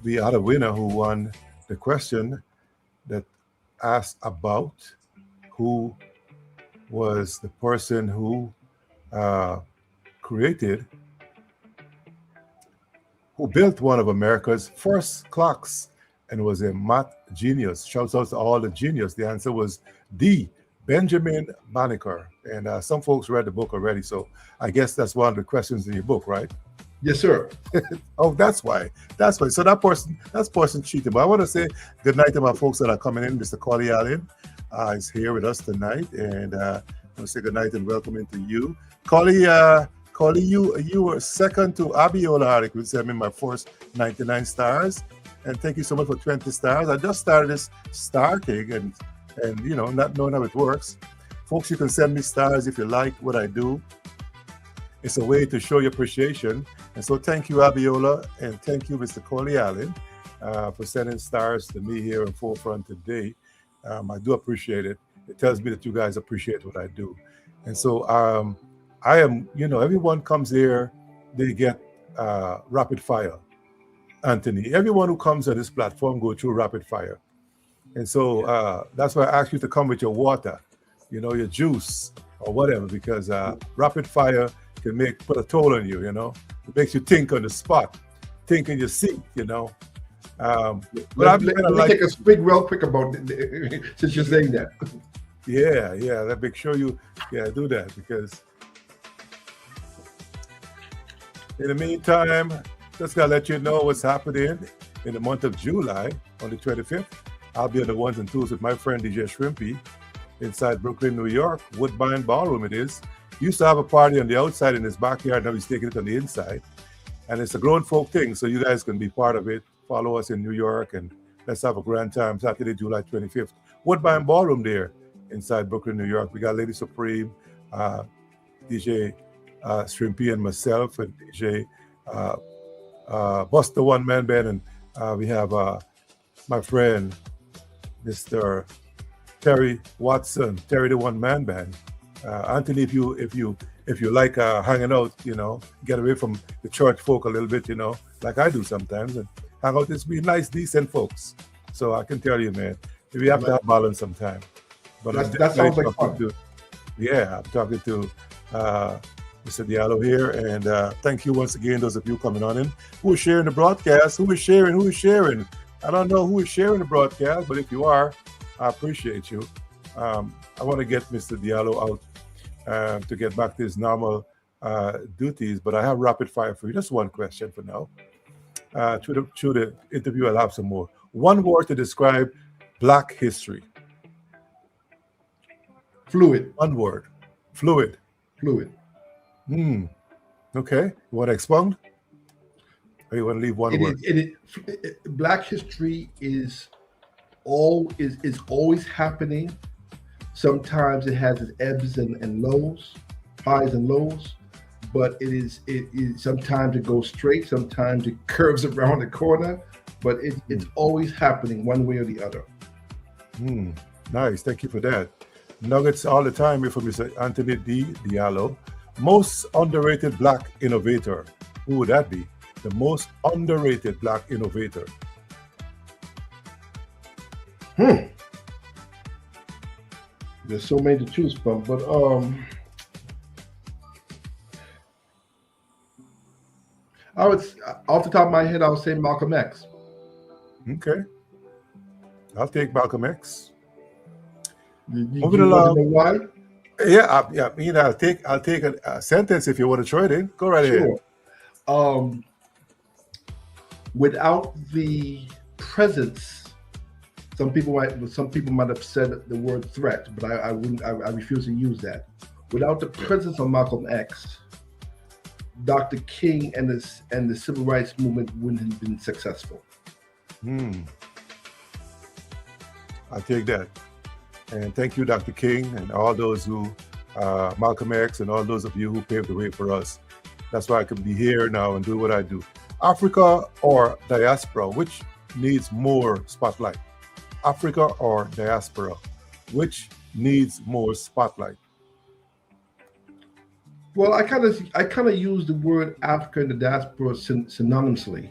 we had a winner who won the question that asked about who was the person who created, who built one of America's first clocks and was a math genius. Shouts out to all the genius. The answer was D. Benjamin Banneker. And some folks read the book already, so I guess that's one of the questions in your book, right? Yes, sir. Oh, that's why. That's why. So that's person cheating. But I want to say good night to my folks that are coming in. Mr. Corley Allen is here with us tonight, and I want to say good night and welcome into you, Corley. Corley, you were second to Abiola Harrick, who sent me my first 99 stars, and thank you so much for 20 stars. I just started this star thing, and not knowing how it works. Folks, you can send me stars if you like what I do. It's a way to show your appreciation. And so thank you, Abiola, and thank you, Mr. Corley Allen, for sending stars to me here in Forefront today. I do appreciate it. It tells me that you guys appreciate what I do. And so I am, everyone comes here, they get rapid fire. Anthony, everyone who comes on this platform go through rapid fire. And so that's why I ask you to come with your water, your juice or whatever, because rapid fire can put a toll on you, It makes you think on the spot, think in your seat, But let me take a swig real quick about it, since you're saying that. Yeah, that make sure you do that, because in the meantime, just gotta let you know what's happening in the month of July on the 25th. I'll be on the ones and twos with my friend DJ Shrimpy inside Brooklyn, New York. Woodbine Ballroom it is. Used to have a party on the outside in his backyard, now he's taking it on the inside. And it's a grown folk thing, so you guys can be part of it. Follow us in New York, and let's have a grand time Saturday, July 25th. Woodbine Ballroom there inside Brooklyn, New York. We got Lady Supreme, DJ Shrimpy and myself, and DJ Buster One Man Band, and we have my friend Mr. Terry Watson, Terry the One Man Band. Anthony, if you like hanging out, get away from the church folk a little bit, like I do sometimes, and hang out with be nice, decent folks. So I can tell you, man, we have to have balance sometime. But that sounds like fun. I'm talking to Mr. Diallo here, and thank you once again, those of you coming on in, who are sharing the broadcast, who is sharing. I don't know who is sharing the broadcast, but if you are, I appreciate you. I want to get Mr. Diallo out to get back to his normal duties, but I have rapid fire for you. Just one question for now. Through the interview, I'll have some more. One word to describe Black history. Fluid. One word. Fluid. Okay. You want to expound? Or you want to leave one word? Black history is always happening. Sometimes it has its ebbs and lows, highs and lows. But it sometimes it goes straight, sometimes it curves around the corner, but it's always happening one way or the other. Hmm. Nice. Thank you for that. Nuggets all the time here from Mr. Anthony D. Diallo. Most underrated black innovator. Who would that be? The most underrated black innovator. There's so many to choose from, but I would, off the top of my head, I would say Malcolm X. Okay. I'll take Malcolm X. You Moving want along. to know why? Yeah. I'll take a sentence if you want to throw it in. Go right ahead. Sure. Without the presence, some people might have said the word threat, but I wouldn't. I refuse to use that. Without the presence of Malcolm X, Dr. King and the civil rights movement wouldn't have been successful. I'll take that. And thank you, Dr. King, and all those who, Malcolm X, and all those of you who paved the way for us. That's why I can be here now and do what I do. Africa or diaspora, which needs more spotlight? Africa or diaspora, which needs more spotlight? Well, I kind of use the word Africa and the diaspora synonymously,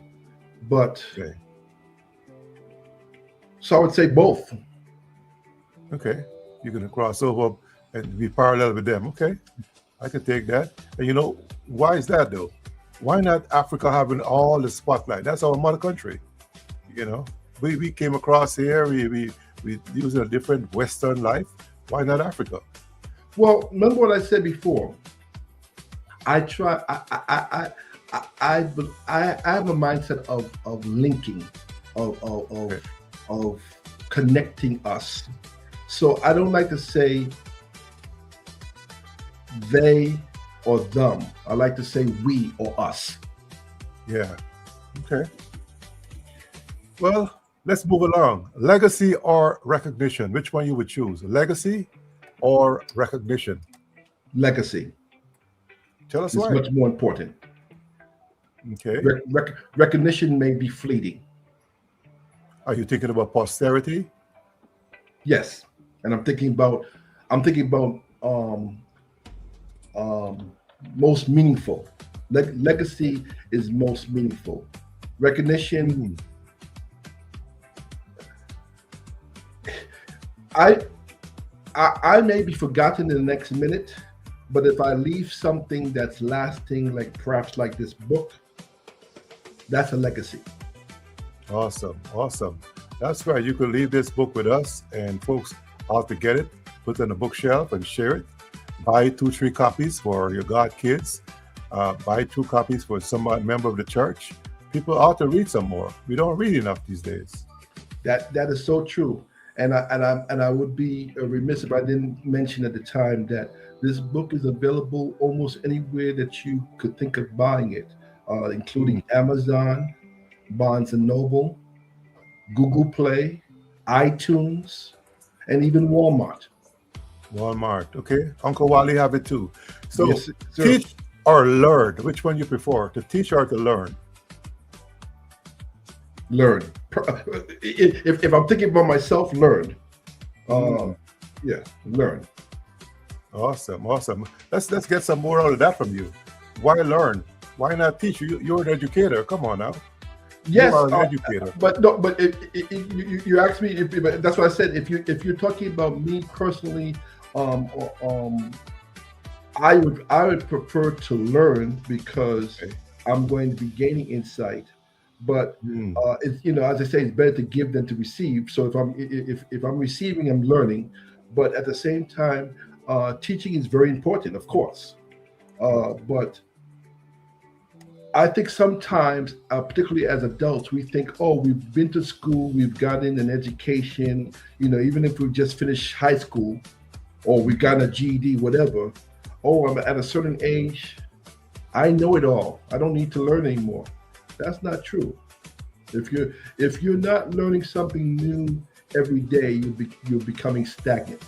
but Okay. so I would say both. Okay. You're going to cross over and be parallel with them. Okay. I can take that. And you know, why is that though? Why not Africa having all the spotlight? That's our mother country. You know, we came across here, we using a different Western life. Why not Africa? Well, remember what I said before. I try. I have a mindset of linking, of connecting us. So I don't like to say they or them. I like to say we or us. Yeah. Okay. Well, let's move along. Legacy or recognition? Which one you would choose? Legacy or recognition? Legacy Tell us is why. much more important. Okay. Recognition may be fleeting. Are you thinking about posterity? Yes, and I'm thinking about most meaningful. Legacy is most meaningful. Recognition. I may be forgotten in the next minute, but if I leave something that's lasting, like perhaps like this book, that's a legacy. Awesome. Awesome. That's right. You can leave this book with us, and folks ought to get it, put it on the bookshelf and share it. Buy 2-3 copies for your God kids. Buy 2 copies for some member of the church. People ought to read some more. We don't read enough these days. That is so true. And I would be remiss if I didn't mention at the time that this book is available almost anywhere that you could think of buying it, including Amazon, Barnes and Noble, Google Play, iTunes, and even Walmart. Walmart. Okay. Uncle Wally have it too. So Yes, sir. teach or learn? Which one you prefer? To teach or to learn? Learn. If I'm thinking about myself, learn. Yeah, learn. Awesome. Awesome. Let's get some more out of that from you. Why learn? Why not teach? You're an educator. Come on now. Yes, You are an educator. but no, but you asked me if that's what I said. If you're talking about me personally, I would prefer to learn because Okay. I'm going to be gaining insight. But it's, as I say, it's better to give than to receive. So if I'm receiving, I'm learning. But at the same time, teaching is very important, of course. But I think sometimes, particularly as adults, we think, oh, we've been to school, we've gotten an education, even if we just finished high school or we got a GED, whatever. Oh, I'm at a certain age, I know it all. I don't need to learn anymore. That's not true. If you're not learning something new every day, you're becoming stagnant.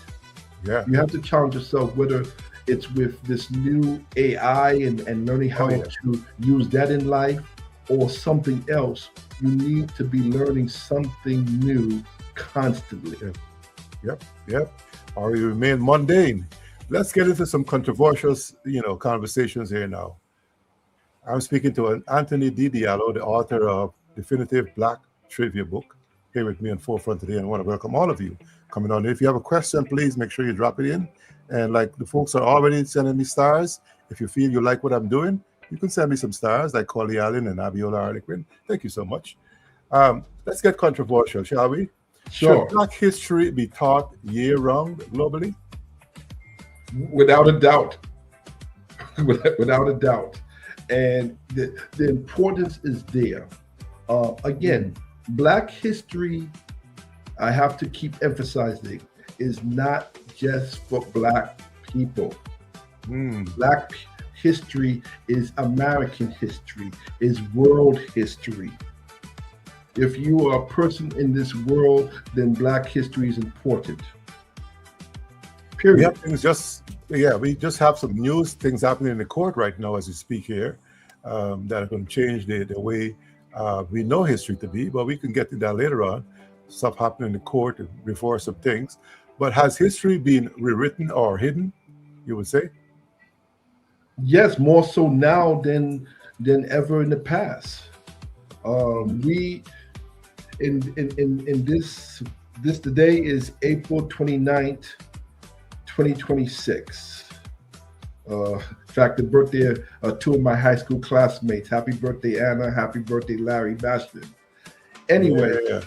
Yeah. You have to challenge yourself, whether it's with this new AI and learning how yeah. to use that in life or something else. You need to be learning something new constantly. Yeah. Yep. Yep. Or you remain mundane. Let's get into some controversial, conversations here now. I'm speaking to Anthony D. Diallo, the author of Definitive Black Trivia Book, here with me on Forefront today, and I want to welcome all of you coming on. If you have a question, please make sure you drop it in. And like the folks are already sending me stars, if you feel you like what I'm doing, you can send me some stars like Coley Allen and Abiola Harlequin. Thank you so much. Let's get controversial, shall we? Should Sure, Black history be taught year-round globally? without a doubt, without a doubt, and the importance is there. Again, Black history, I have to keep emphasizing, is not just for Black people. Black history is American history, is world history. If you are a person in this world, then Black history is important. We Period. have we just have some news things happening in the court right now as we speak here, that are going to change the way we know history to be, but we can get to that later on. Stuff happening in the court and before some things. But has history been rewritten or hidden, you would say? Yes, more so now than ever in the past. We in this today is April 29th, 2026. In fact, the birthday of two of my high school classmates. Happy birthday, Anna. Happy birthday, Larry Bastion. Anyway, Yeah.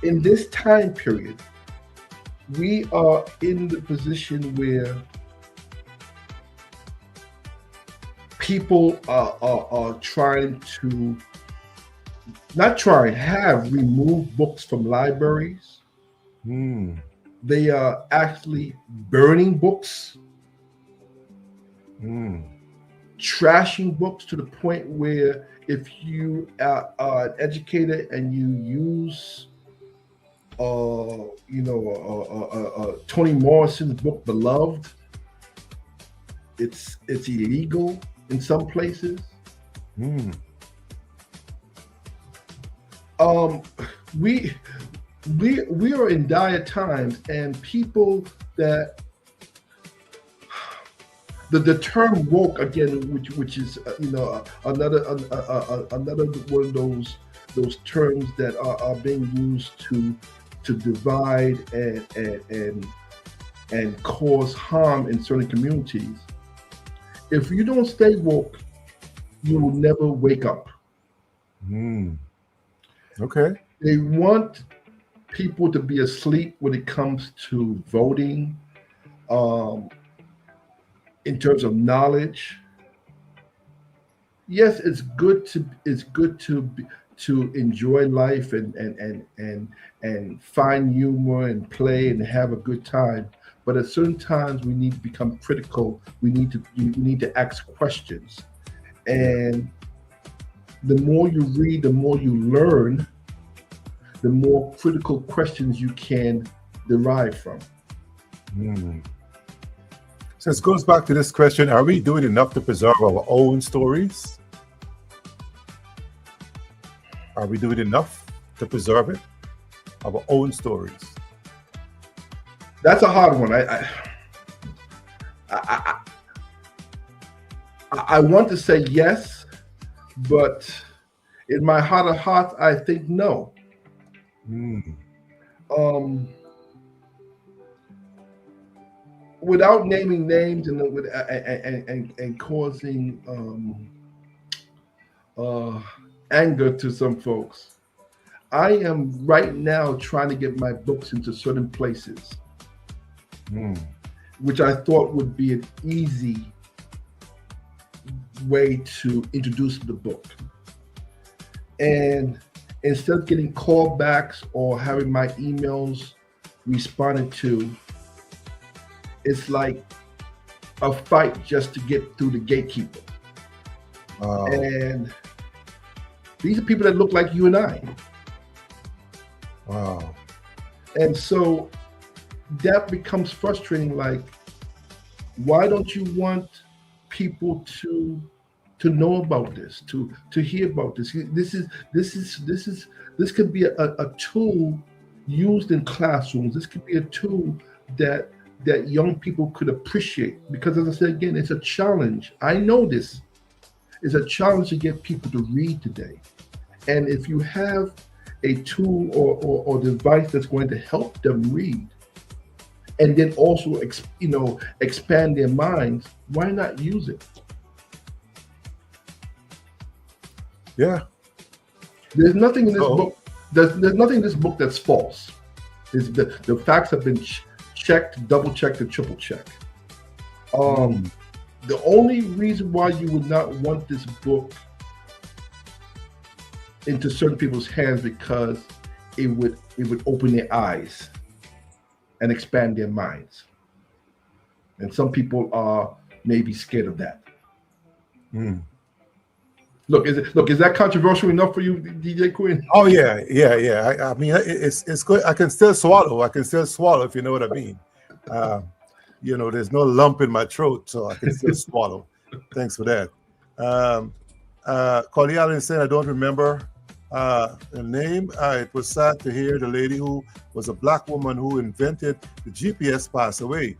in this time period, we are in the position where people are trying to have removed books from libraries. They are actually burning books, trashing books to the point where if you are an educator and you use Toni Morrison's book Beloved, it's illegal in some places. We are in dire times, and people that the term woke again, which is another one of those terms that are being used to divide and cause harm in certain communities. If you don't stay woke, you will never wake up. Okay. They want people to be asleep when it comes to voting, in terms of knowledge. Yes, it's good to enjoy life and find humor and play and have a good time. But at certain times, we need to become critical. We need to ask questions, and the more you read, the more you learn, the more critical questions you can derive from. So it goes back to this question: are we doing enough to preserve our own stories? Are we doing enough to preserve it? Our own stories. That's a hard one. I want to say yes, but in my heart of hearts, I think no. Without naming names and causing anger to some folks, I am right now trying to get my books into certain places, which I thought would be an easy way to introduce the book. And instead of getting callbacks or having my emails responded to, it's like a fight just to get through the gatekeeper. And these are people that look like you and I. Wow. And so that becomes frustrating. Like, why don't you want people to know about this, to hear about this? This could be a tool used in classrooms. This could be a tool that young people could appreciate, because, as I said again, it's a challenge. I know this is a challenge to get people to read today. And if you have a tool or device that's going to help them read, and then also expand their minds, why not use it? Yeah. There's nothing in this book. There's nothing in this book that's false. The facts have been checked, double checked, and triple checked. The only reason why you would not want this book into certain people's hands, because it would open their eyes and expand their minds. And some people are maybe scared of that. Look, is that controversial enough for you, DJ Quinn? Oh yeah. I mean, it's good. I can still swallow. If you know what I mean. There's no lump in my throat, so I can still swallow. Thanks for that. Cordial is saying, I don't remember the name. It was sad to hear the lady who was a black woman who invented the GPS passed away.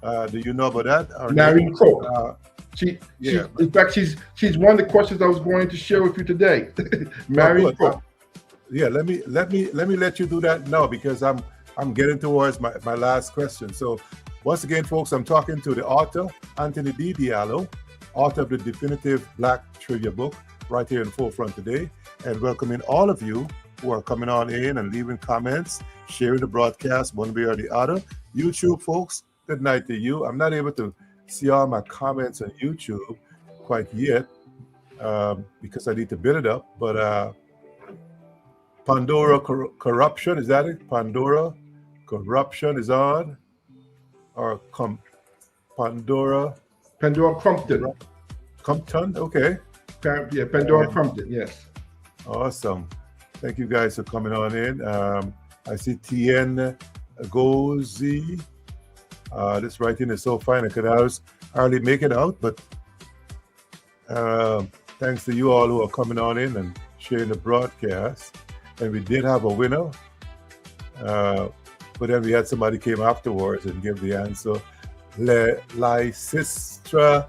Do you know about that? Marion Crowe. In fact, she's one of the questions I was going to share with you today. Marion Crowe. Yeah, let me let you do that now, because I'm getting towards my last question. So once again, folks, I'm talking to the author, Anthony D. Diallo, author of the definitive Black Trivia book, right here in Forefront today, and welcoming all of you who are coming on in and leaving comments, sharing the broadcast one way or the other. YouTube folks, good night to you. I'm not able to see all my comments on YouTube quite yet, because I need to build it up. But Pandora Corruption, is that it? Pandora Corruption is on, or Pandora Crumpton, okay. Pandora Crumpton, yes. Awesome. Thank you guys for coming on in. I see Tien Gozi. This writing is so fine. I could hardly make it out, but thanks to you all who are coming on in and sharing the broadcast. And we did have a winner, but then we had somebody came afterwards and give the answer. Lysistra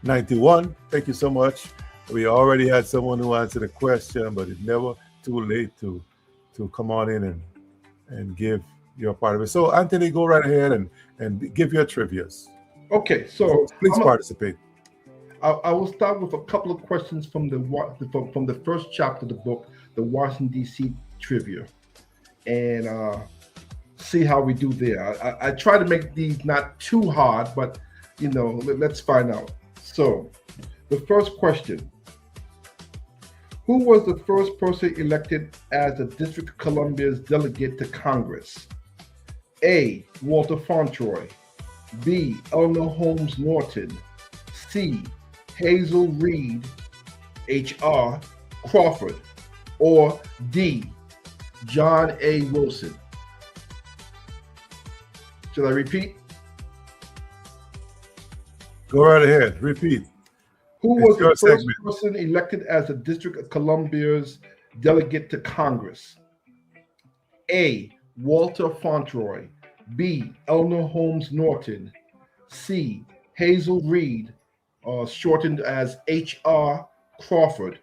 91. Thank you so much. We already had someone who answered the question, but it's never too late to come on in and give your part of it. So Anthony, go right ahead and give your trivias. Okay, so please participate. I will start with a couple of questions from the first chapter of the book, the Washington D.C. trivia, and see how we do there. I try to make these not too hard, but let's find out. So, the first question: who was the first person elected as the District of Columbia's delegate to Congress? A. Walter Fauntroy. B. Eleanor Holmes Norton. C. Hazel Reed H.R. Crawford. Or D. John A. Wilson. Should I repeat? Go right ahead. Repeat. Who was the first person elected as the District of Columbia's delegate to Congress? A. Walter Fauntroy. B. Eleanor Holmes Norton. C. Hazel Reed, shortened as H.R. Crawford.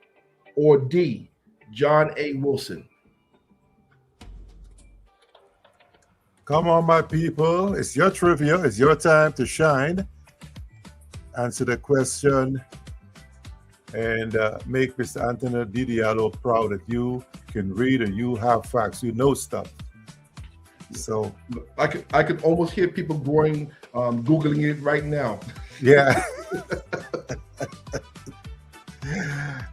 Or D. John A. Wilson. Come on, my people. It's your trivia. It's your time to shine. Answer the question and make Mr. Anthony D. Diallo proud that you can read and you have facts. You know stuff. So I could almost hear people going, Googling it right now. Yeah.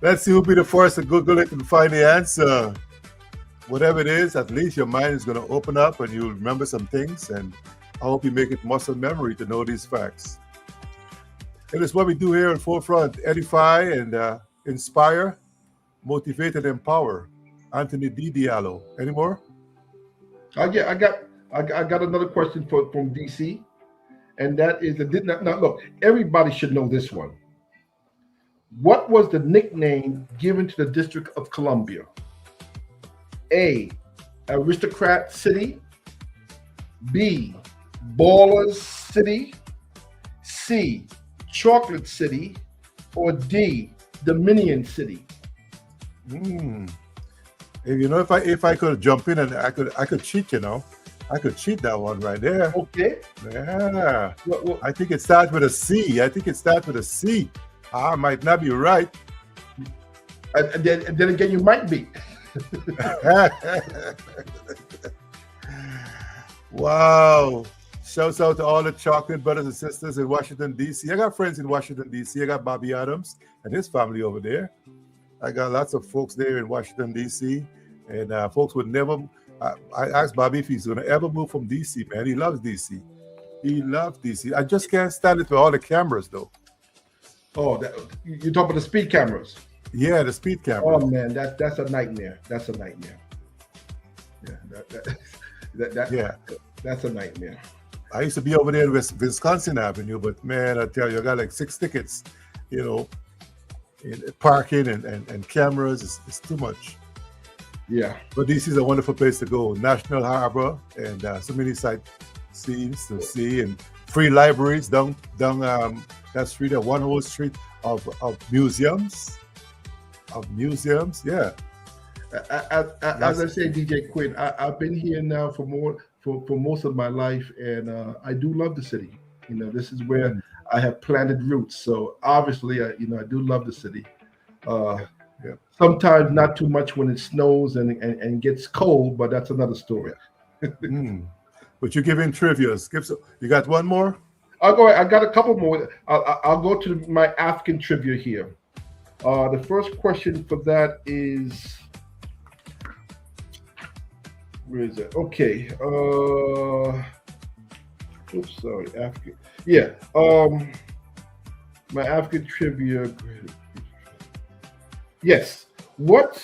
Let's see who'll be the first to Google it and find the answer. Whatever it is, at least your mind is going to open up and you'll remember some things. And I hope you make it muscle memory to know these facts. It is what we do here in Forefront: edify and inspire, motivate and empower. Anthony D. Diallo. Any more? Yeah, I got another question from DC, and that is that did not now look. Everybody should know this one. What was the nickname given to the District of Columbia? A. Aristocrat City. B. Ballers City. C. Chocolate City. Or D. Dominion City. Mm. If I could jump in and I could cheat, I could cheat that one right there. Okay. Yeah. Well, I think it starts with a C. I think it starts with a C. I might not be right. and then again, you might be. Wow. Shouts out to all the chocolate brothers and sisters in Washington, D.C. I got friends in Washington, D.C. I got Bobby Adams and his family over there. I got lots of folks there in Washington, D.C. And folks would never. I asked Bobby if he's going to ever move from D.C., man. He loves D.C. He loves D.C. I just can't stand it with all the cameras, though. Oh, you're talking about the speed cameras. Yeah, the speed camera. Oh man, that's a nightmare. That's a nightmare. Yeah, that's a nightmare. I used to be over there in Wisconsin Avenue, but man, I tell you, I got like 6 tickets, in parking and cameras. It's too much. Yeah. But this is a wonderful place to go. National Harbor and so many sight scenes to see, and free libraries down that street, at one whole street of museums. Yeah. As I say, DJ Quinn, I've been here now for most of my life, and I do love the city. This is where I have planted roots. So obviously, I do love the city. Yeah. Sometimes not too much when it snows and gets cold, but that's another story. But you're giving trivias. You got one more? I'll go. I got a couple more. I'll go to my African trivia here. The first question for that is, where is it? Okay. Oops, sorry. African. Yeah. My African trivia. Yes. What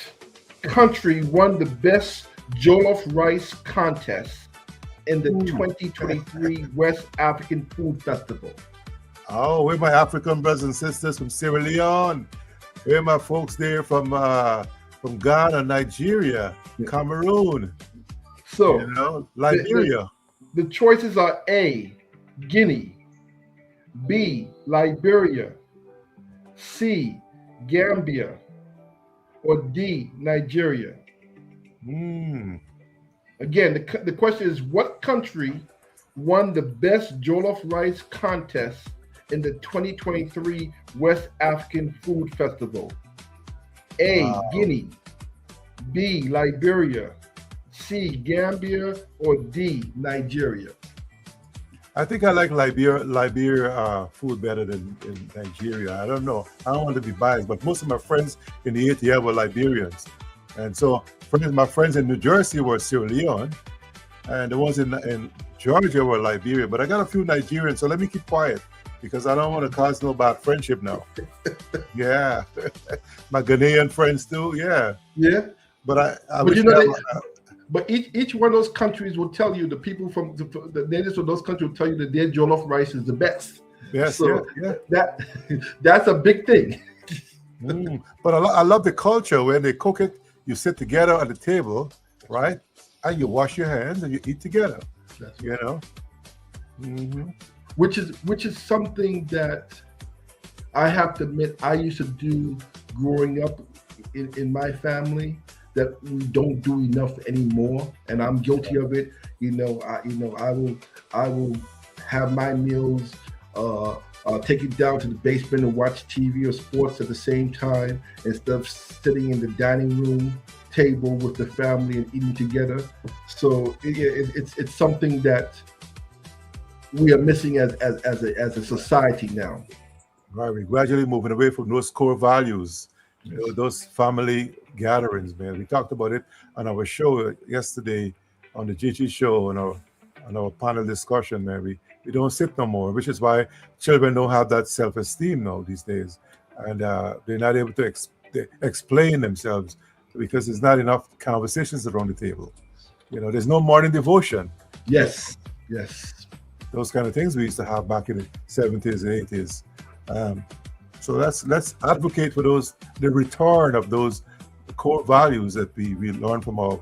country won the best jollof rice contest in the 2023 West African Food Festival? Oh, we're my African brothers and sisters from Sierra Leone. We're my folks there from Ghana, Nigeria, Cameroon. So Liberia. The choices are A, Guinea, B, Liberia, C, Gambia, or D, Nigeria. Again, the question is, what country won the best jollof rice contest in the 2023 West African Food Festival? A, Guinea, B, Liberia, C, Gambia, or D, Nigeria? I think I like Liberia food better than in Nigeria. I don't know. I don't want to be biased, but most of my friends in the ATL were Liberians. And so my friends in New Jersey were Sierra Leone, and the ones in Georgia were Liberia. But I got a few Nigerians, so let me keep quiet because I don't want to cause no bad friendship now. Yeah. My Ghanaian friends too, yeah. Yeah. But I But wish but each one of those countries will tell you, the people from the natives of those countries will tell you that their jollof rice is the best. Yes, So yeah. that's a big thing. But I love the culture when they cook it. You sit together at the table, right? And you wash your hands and you eat together. That's Which is something that I have to admit I used to do growing up in my family that we don't do enough anymore, and I'm guilty of it. I will have my meals, take it down to the basement and watch TV or sports at the same time instead of sitting in the dining room table with the family and eating together. So it's something that we are missing as a society now. Right, we're gradually moving away from those core values, those family gatherings, man. We talked about it on our show yesterday, on the GG show, on our panel discussion, man. We don't sit no more, which is why children don't have that self-esteem now these days, and they're not able to explain themselves because there's not enough conversations around the table. there's no morning devotion. Yes. Yes. Those kind of things we used to have back in the 70s and 80s. So let's advocate for the return of those core values that we learned from our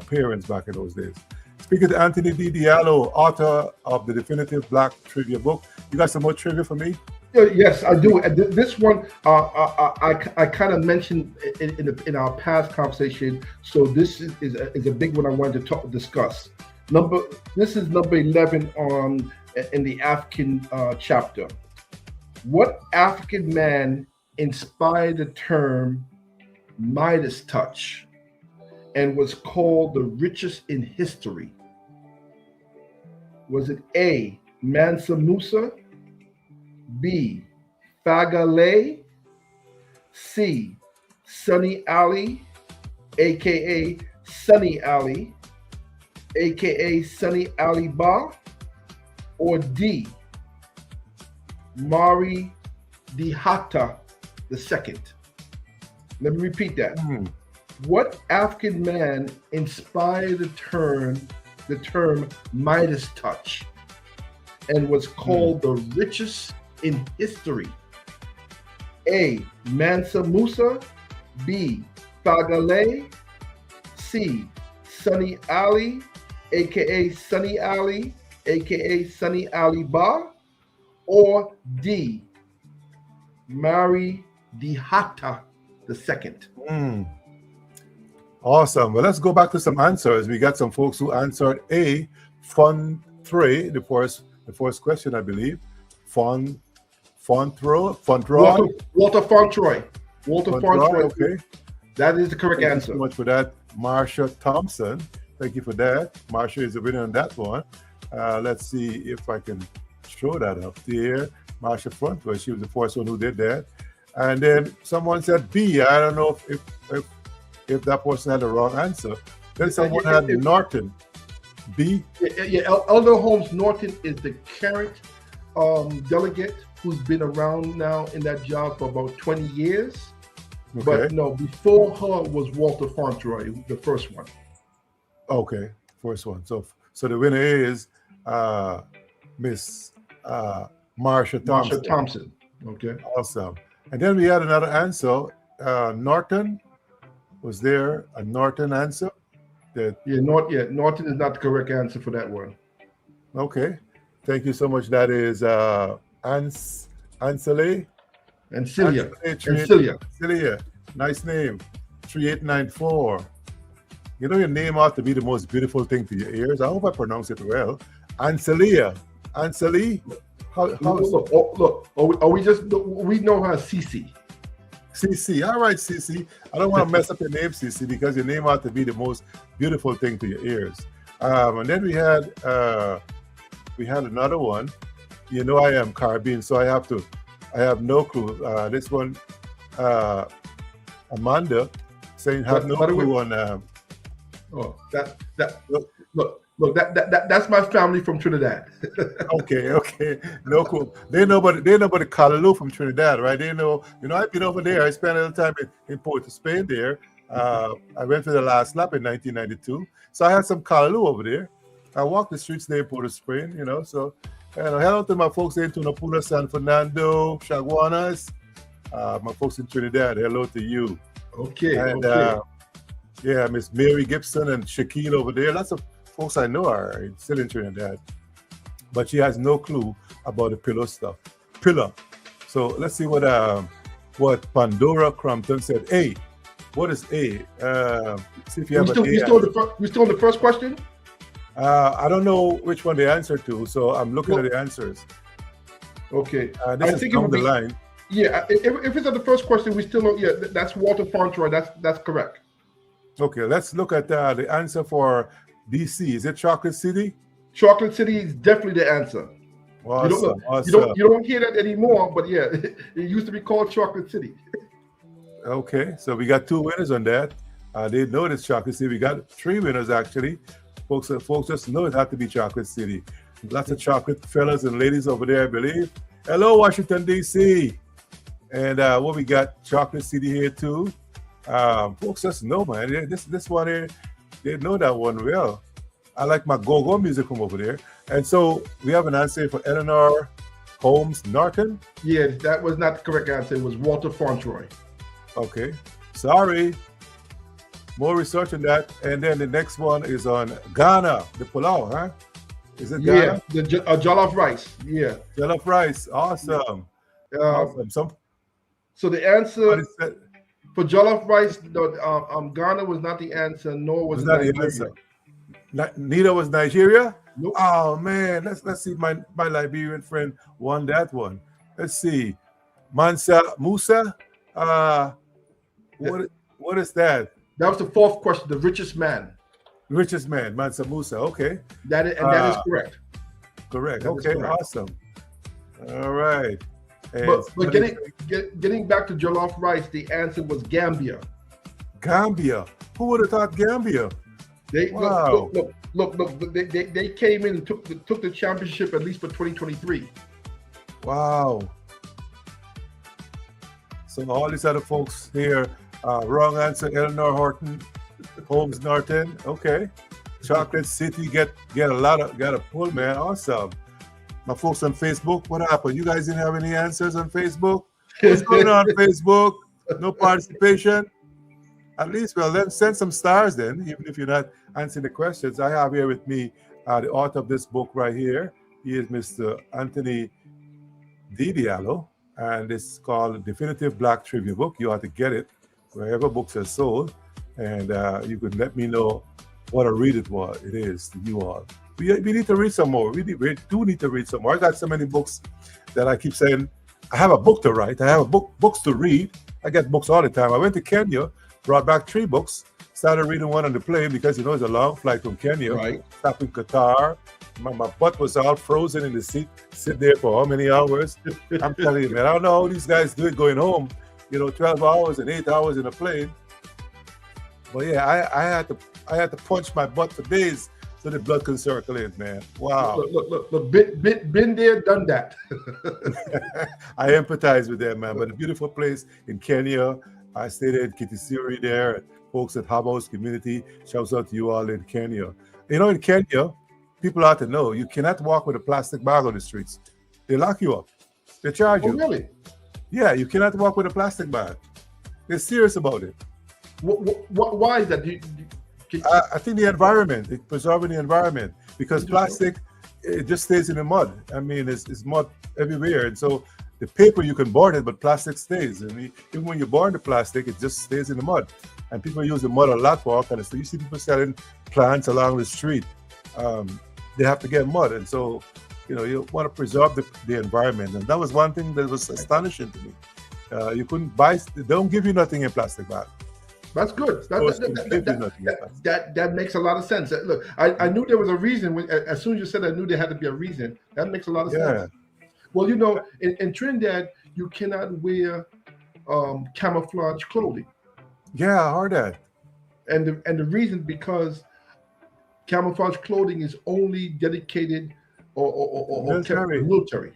parents back in those days. Speaking to Anthony D. Diallo, author of the Definitive Black Trivia book. You got some more trivia for me? Yes, I do. And this one, I kind of mentioned in our past conversation. So this is a big one I wanted to discuss. This is number 11 in the African chapter. What African man inspired the term Midas touch and was called the richest in history? Was it A, Mansa Musa, B, Fagale, C, Sunny Ali, aka Sunny Ali, aka Sunny Ali Ba, or D, Mari Dihata II? Let me repeat that. What African man inspired the term Midas touch and was called the richest in history? A, Mansa Musa, B, Fagale, C, Sunny Ali, aka Sunny Ali, aka Sunny Ali Ba, or D, Mari Dihata II? Awesome. Well, let's go back to some answers. We got some folks who answered A, Fontre, the first question, I believe. Fontroy. Walter Fontroy. Okay. That is the correct Thank answer. you so much for that, Marsha Thompson. Thank you for that. Marsha is the winner on that one. Let's see if I can show that up there. Marsha Fontroy, she was the first one who did that. And then someone said B. I don't know if that person had the wrong answer. Then someone had Norton. B. Yeah, Elder Holmes Norton is the current delegate who's been around now in that job for about 20 years. Okay. But no, before her was Walter Fontroy, the first one. Okay, first one. So the winner is Miss Marsha Thompson. Marsha Thompson. Okay. Awesome. And then we had another answer. Norton. Was there a Norton answer? Norton is not the correct answer for that one. Okay. Thank you so much. That is Ansele. And Celia. Nice name. 3894. You know your name ought to be the most beautiful thing to your ears. I hope I pronounce it well. Ancelia. Anseli? We know her Cece. CC. All right, CC. I don't want to mess up your name, CC, because your name ought to be the most beautiful thing to your ears. And then we had another one. You know I am Caribbean, so I have no clue. This one, Amanda, saying have no clue on. Look, that's my family from Trinidad. Okay, no cool. They know about the Callaloo from Trinidad, right? They know, I've been over there. I spent a little time in Port of Spain there. I went for the last lap in 1992, so I had some Callaloo over there. I walked the streets there in Port of Spain, so hello to my folks in Tunapuna, San Fernando, Chaguanas, my folks in Trinidad. Hello to you. Okay. And yeah, Miss Mary Gibson and Shaquille over there. Lots of folks I know are still in Trinidad, but she has no clue about the pillow stuff. Pillow. So let's see what Pandora Crumpton said. A. What is A? See if you have we still on the first question? I don't know which one they answered to, so I'm looking at the answers. Okay. This is down the line. Yeah, if it's at the first question, we still know. Yeah, that's Walter Fontroy. That's correct. Okay, let's look at the answer for DC. Is it Chocolate City? Chocolate City is definitely the answer. Awesome. You don't hear that anymore, but yeah, it used to be called Chocolate City. Okay, so we got 2 winners on that. They know it's Chocolate City. We got 3 winners actually. Folks just know it had to be Chocolate City. Lots of chocolate fellas and ladies over there, I believe. Hello, Washington, D.C. And what we got, Chocolate City here too. Folks just know, man. This one here, They know that one well. I like my go-go music from over there. And so we have an answer for Eleanor Holmes Norton. Yeah, that was not the correct answer. It was Walter Fauntroy. Okay. Sorry. More research on that. And then the next one is on Ghana, the Pulau, huh? Is it Yeah, Ghana? the jollof rice. Yeah. Jollof rice. Awesome. Awesome. So the answer Somebody said, for jollof rice, Ghana was not the answer, nor was was it that the Nigeria. answer? Neither was Nigeria? Nope. Oh man, let's see. My Liberian friend won that one. Let's see. Mansa Musa. What is that? That was the fourth question. The richest man. Richest man, Mansa Musa. Okay. That is correct. Correct. That is Okay, correct. awesome. All right. And But getting back to jollof rice, the answer was Gambia. Gambia. Who would have thought Gambia? Wow. Look. They came in and took the championship at least for 2023. Wow. So all these other folks here, wrong answer. Eleanor Holmes Norton. Okay. Chocolate City got a pull, man. Awesome. My folks on Facebook, what happened? You guys didn't have any answers on Facebook? What's going on Facebook? No participation? At least, well, then send some stars then, even if you're not answering the questions. I have here with me the author of this book right here. He is Mr. Anthony Diallo, and it's called Definitive Black Trivia Book. You ought to get it wherever books are sold, and you could let me know what a read it is to you all. We need to read some more. We do need to read some more. I got so many books that I keep saying, I have a book to write. I have books to read. I get books all the time. I went to Kenya, brought back 3 books, started reading one on the plane because, it's a long flight from Kenya. Right. Stopped in Qatar. My butt was all frozen in the seat, sit there for how many hours? I'm telling you, man, I don't know how these guys do it going home, 12 hours and 8 hours in a plane. But yeah, I had to punch my butt for days so the blood can circulate, man. Wow. Look, been there, done that. I empathize with that, man. But a beautiful place in Kenya. I stayed in Kitisiri there, and folks at Hub House Community. Shouts out to you all in Kenya. In Kenya, people ought to know you cannot walk with a plastic bag on the streets. They lock you up. They charge you. Oh, really? Yeah, you cannot walk with a plastic bag. They're serious about it. Why is that? I think the environment, preserving the environment, because plastic, it just stays in the mud. I mean, it's mud everywhere. And so the paper, you can burn it, but plastic stays. And even when you burn the plastic, it just stays in the mud. And people use the mud a lot for all kinds of stuff. You see people selling plants along the street. They have to get mud. And so, you want to preserve the environment. And that was one thing that was astonishing to me. You couldn't buy, they don't give you nothing in plastic bag. That's good. That makes a lot of sense. Look, I knew there was a reason. As soon as you said, I knew there had to be a reason. That makes a lot of sense. Well, in Trinidad, you cannot wear camouflage clothing. Yeah, I heard that. And the reason, because camouflage clothing is only dedicated or military.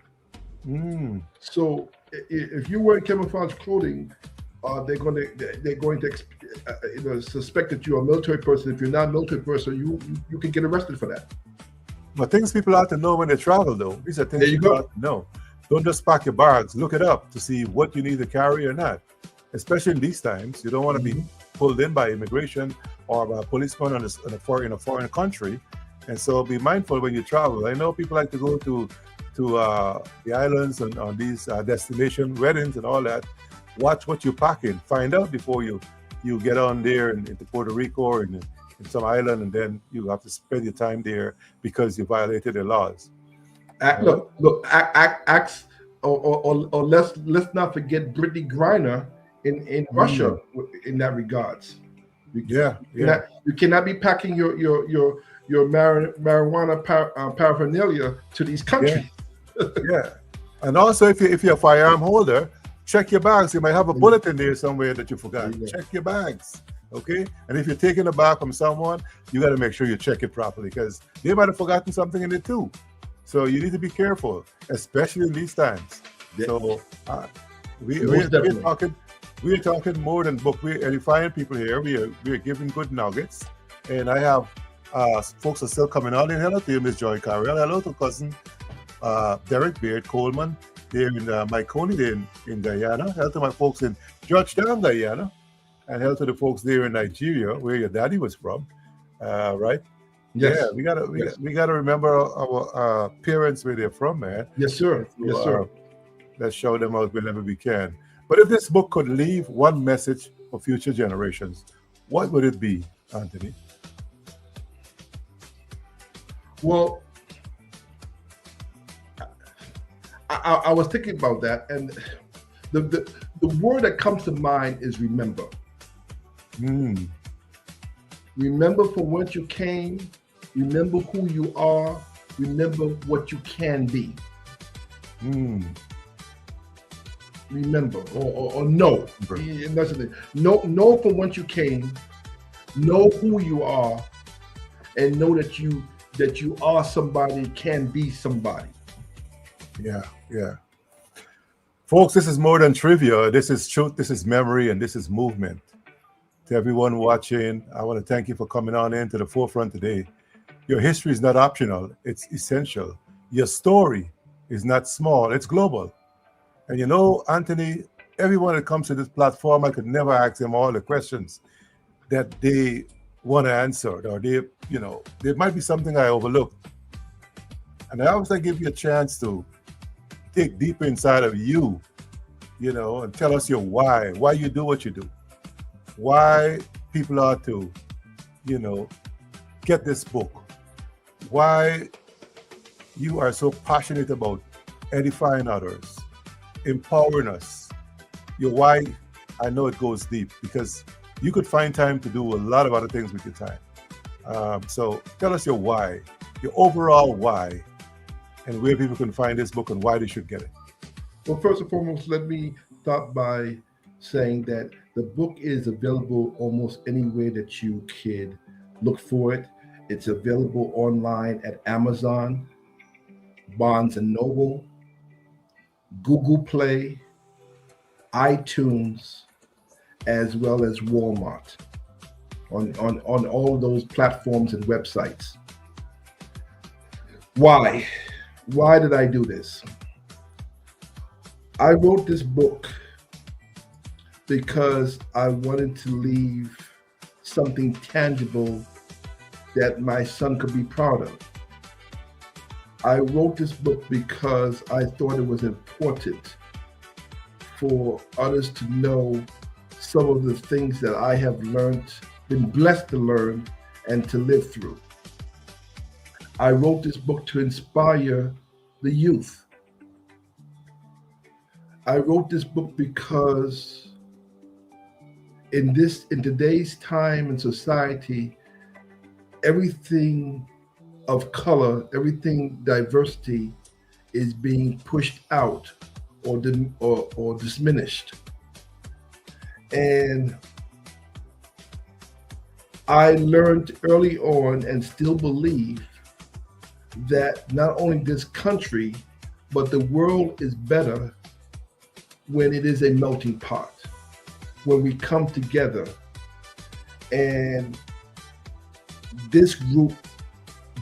So if you wear camouflage clothing, they're going to suspect that you're a military person. If you're not a military person, you can get arrested for that. But things people have to know when they travel, though. These are things people have to know. Don't just pack your bags. Look it up to see what you need to carry or not. Especially in these times, you don't want to be pulled in by immigration or by a policeman in a foreign country. And so be mindful when you travel. I know people like to go to the islands and on these destination weddings and all that. Watch what you're packing. Find out before you get on there into Puerto Rico or in some island, and then you have to spend your time there because you violated the laws. Let's not forget Brittany Griner in Russia in that regards. You cannot be packing your marijuana paraphernalia to these countries. Yeah. And also, if you're a firearm holder, check your bags. You might have a bullet in there somewhere that you forgot. Check your bags, okay? And if you're taking a bag from someone, you got to make sure you check it properly because they might have forgotten something in it too. So you need to be careful, especially in these times. Yeah. So we're talking more than book. We're edifying people here. We are giving good nuggets. And I have folks are still coming on in. Hello to you, Miss Joy Carriel. Hello to cousin Derek Beard Coleman. They're in Mike Coney in Guyana. Hello to my folks in Georgetown, Guyana. And hello to the folks there in Nigeria, where your daddy was from. Right? Yes. Yeah, we gotta remember our parents where they're from, man. Yes, sir. So, Yes, sir. let's show them out whenever we can. But if this book could leave one message for future generations, what would it be, Anthony? Well, I was thinking about that, and the word that comes to mind is remember. Mm, Remember from whence you came. Remember who you are. Remember what you can be. mm, Remember or know. Remember. That's the thing. Know from whence you came. Know who you are, and know that you are somebody, can be somebody. yeah, yeah. Folks, this is more than trivia. This is truth, this is memory, and this is movement. To everyone watching, I want to thank you for coming on into the forefront today. Your history is not optional, it's essential. Your story is not small, it's global. And you know, Anthony, everyone that comes to this platform, I could never ask them all the questions that they want to answer, or there might be something I overlooked. And I always give you a chance to dig deeper inside of you, and tell us your why you do what you do, why people are to, get this book, why you are so passionate about edifying others, empowering us. Your why, I know it goes deep because you could find time to do a lot of other things with your time. So tell us your why, your overall why, and where people can find this book and why they should get it. Well, first and foremost, let me start by saying that the book is available almost anywhere that you could look for it. It's available online at Amazon, Barnes and Noble, Google Play, iTunes, as well as Walmart, on all of those platforms and websites. Why? Why did I do this? I wrote this book because I wanted to leave something tangible that my son could be proud of. I wrote this book because I thought it was important for others to know some of the things that I have learned, been blessed to learn, and to live through. I wrote this book to inspire the youth. I wrote this book because in today's time and society, everything of color, everything diversity is being pushed out or diminished. And I learned early on and still believe that not only this country, but the world is better when it is a melting pot, when we come together. And this group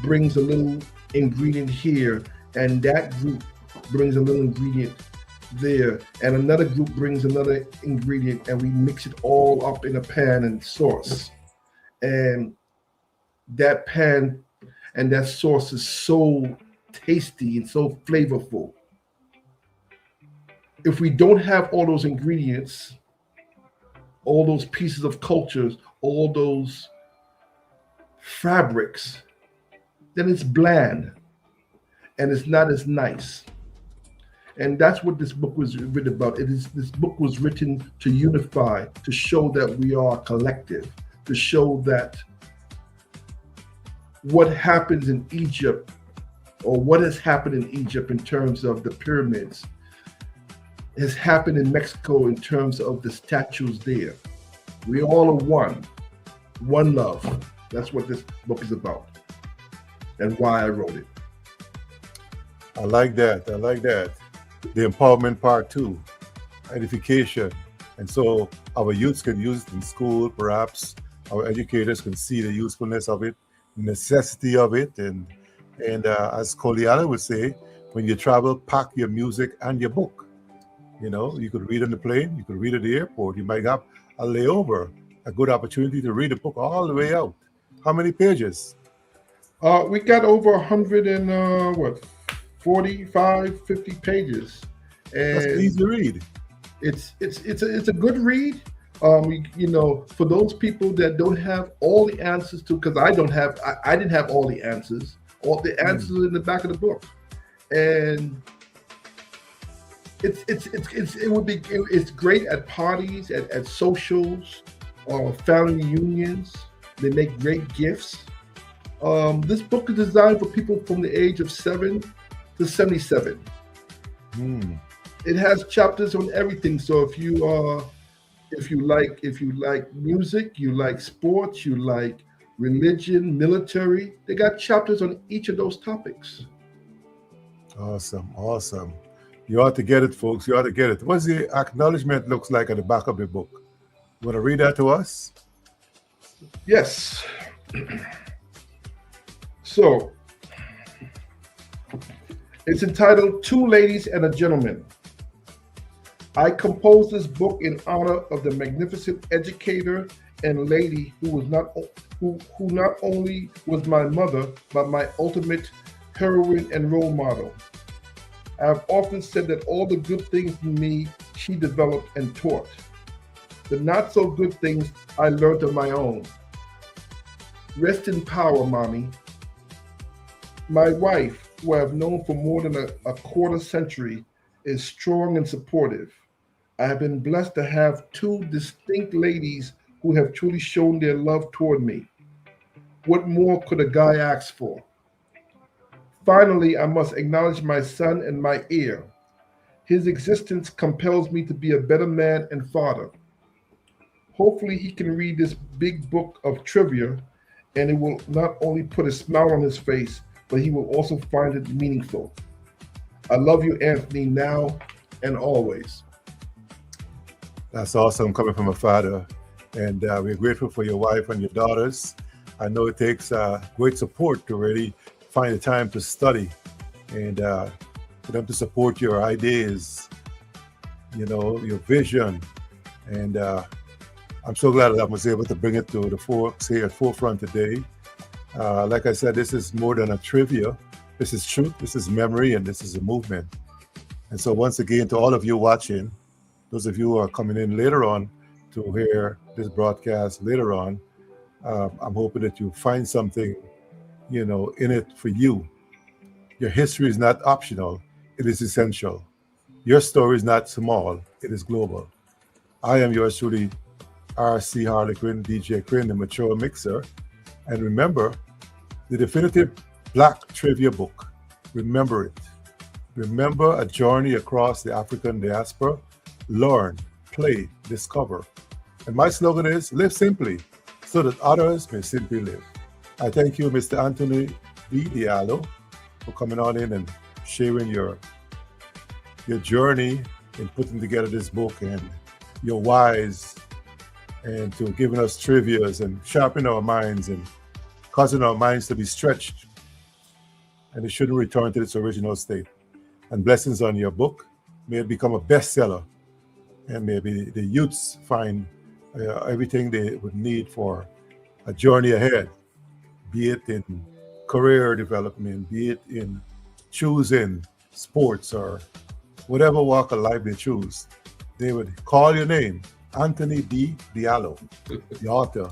brings a little ingredient here, and that group brings a little ingredient there, and another group brings another ingredient, and we mix it all up in a pan and sauce. And that pan and that sauce is so tasty and so flavorful. If we don't have all those ingredients, all those pieces of cultures, all those fabrics, then it's bland and it's not as nice. And that's what this book was written about. This book was written to unify, to show that we are collective, to show that what happens in Egypt, or what has happened in Egypt in terms of the pyramids, has happened in Mexico in terms of the statues there. We all are one love. That's what this book is about and why I wrote it. I like that. The empowerment part too, edification. And so our youths can use it in school, perhaps our educators can see the usefulness of it, necessity of it, and as Diallo would say, when you travel, pack your music and your book. You could read on the plane, you could read at the airport, you might have a layover, a good opportunity to read a book all the way out. How many pages? We got over 100 and what, 45, 50 pages, That's an and easy read. it's a good read. For those people that don't have all the answers to, because I didn't have all the answers. All the answers are in the back of the book, and it's great at parties, at socials, family reunions. They make great gifts. This book is designed for people from the age of 7 to 77. Hmm. It has chapters on everything. So if you like music, you like sports, you like religion, military, they got chapters on each of those topics. Awesome, awesome. You ought to get it, folks. You ought to get it. What's the acknowledgement looks like at the back of the book? You want to read that to us? Yes. So it's entitled Two Ladies and a Gentleman. I composed this book in honor of the magnificent educator and lady who not only was my mother, but my ultimate heroine and role model. I have often said that all the good things in me she developed and taught. The not so good things I learned on my own. Rest in power, Mommy. My wife, who I have known for more than a quarter century, is strong and supportive. I have been blessed to have two distinct ladies who have truly shown their love toward me. What more could a guy ask for? Finally, I must acknowledge my son and my heir. His existence compels me to be a better man and father. Hopefully, he can read this big book of trivia and it will not only put a smile on his face, but he will also find it meaningful. I love you, Anthony, now and always. That's awesome coming from a father. And we're grateful for your wife and your daughters. I know it takes great support to really find the time to study and for them to support your ideas, your vision. And I'm so glad that I was able to bring it to the folks here at Forefront today. Like I said, this is more than a trivia. This is truth, this is memory, and this is a movement. And so once again, to all of you watching, those of you who are coming in later on to hear this broadcast later on, I'm hoping that you find something, in it for you. Your history is not optional, it is essential. Your story is not small, it is global. I am yours truly, R.C. Harlequin, DJ Quinn, the mature mixer. And remember, the definitive Black Trivia book. Remember it. Remember a journey across the African diaspora. Learn, play, discover. And my slogan is, live simply, so that others may simply live. I thank you, Mr. Anthony D. Diallo, for coming on in and sharing your journey in putting together this book and your whys, and to giving us trivias and sharpening our minds and causing our minds to be stretched. And it shouldn't return to its original state. And blessings on your book. May it become a bestseller. And maybe the youths find everything they would need for a journey ahead, be it in career development, be it in choosing sports or whatever walk of life they choose. They would call your name, Anthony D. Diallo, the author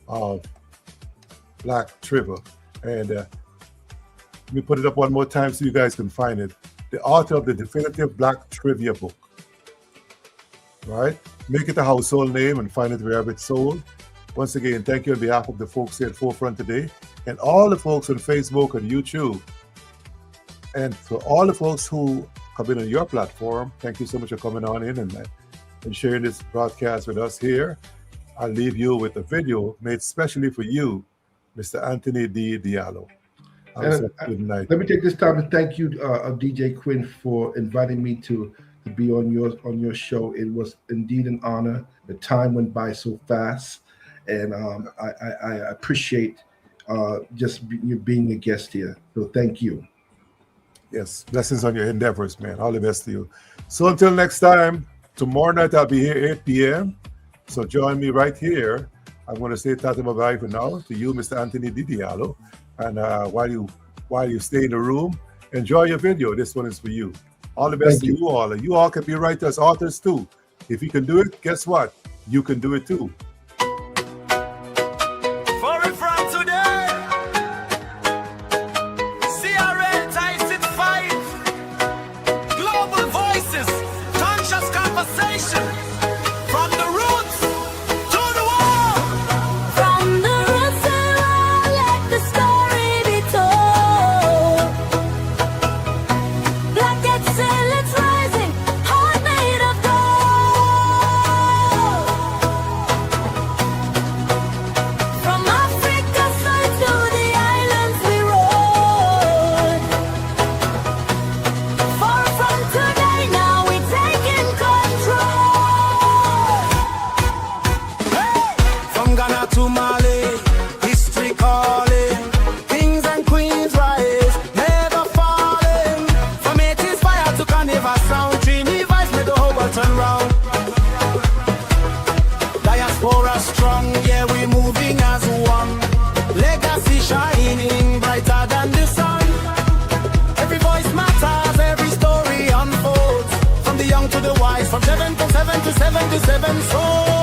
of Black Trivia. And let me put it up one more time so you guys can find it. The author of the definitive Black Trivia book. Right? Make it a household name and find it wherever it's sold. Once again, thank you on behalf of the folks here at Forefront today and all the folks on Facebook and YouTube. And for all the folks who come in on your platform, thank you so much for coming on in and sharing this broadcast with us here. I'll leave you with a video made specially for you, Mr. Anthony D. Diallo. Good night. Let me take this time to thank you, DJ Quinn, for inviting me to be on your show. It was indeed an honor. The time went by so fast, and I appreciate just you being a guest here. So thank you. Yes, blessings on your endeavors, man. All the best to you. So until next time, tomorrow night I'll be here 8 p.m. So join me right here. I'm going to say tata bye for now to you, Mr. Anthony Diallo. And while you stay in the room, enjoy your video. This one is for you. All the best Thank to you all. And you all can be writers, authors too. If you can do it, guess what? You can do it too. For it from today, CRL Tyson 5, Global Voices, Conscious Conversation, from the roots to the wall. From the roots to the wall, let the story be told. Black excellence rising, heart made of gold. From Africa side to the islands we rode. Far from today, now we taking control. From Ghana to Mali, history calling. Kings and queens rise, never falling. From 80s fire to carnival sound, Trini vibes make the whole world turn round. Diaspora strong, yeah, we moving as one. Legacy shining brighter than the sun. Every voice matters, every story unfolds. From the young to the wise, from 7 to 7 to 7 to 7 souls.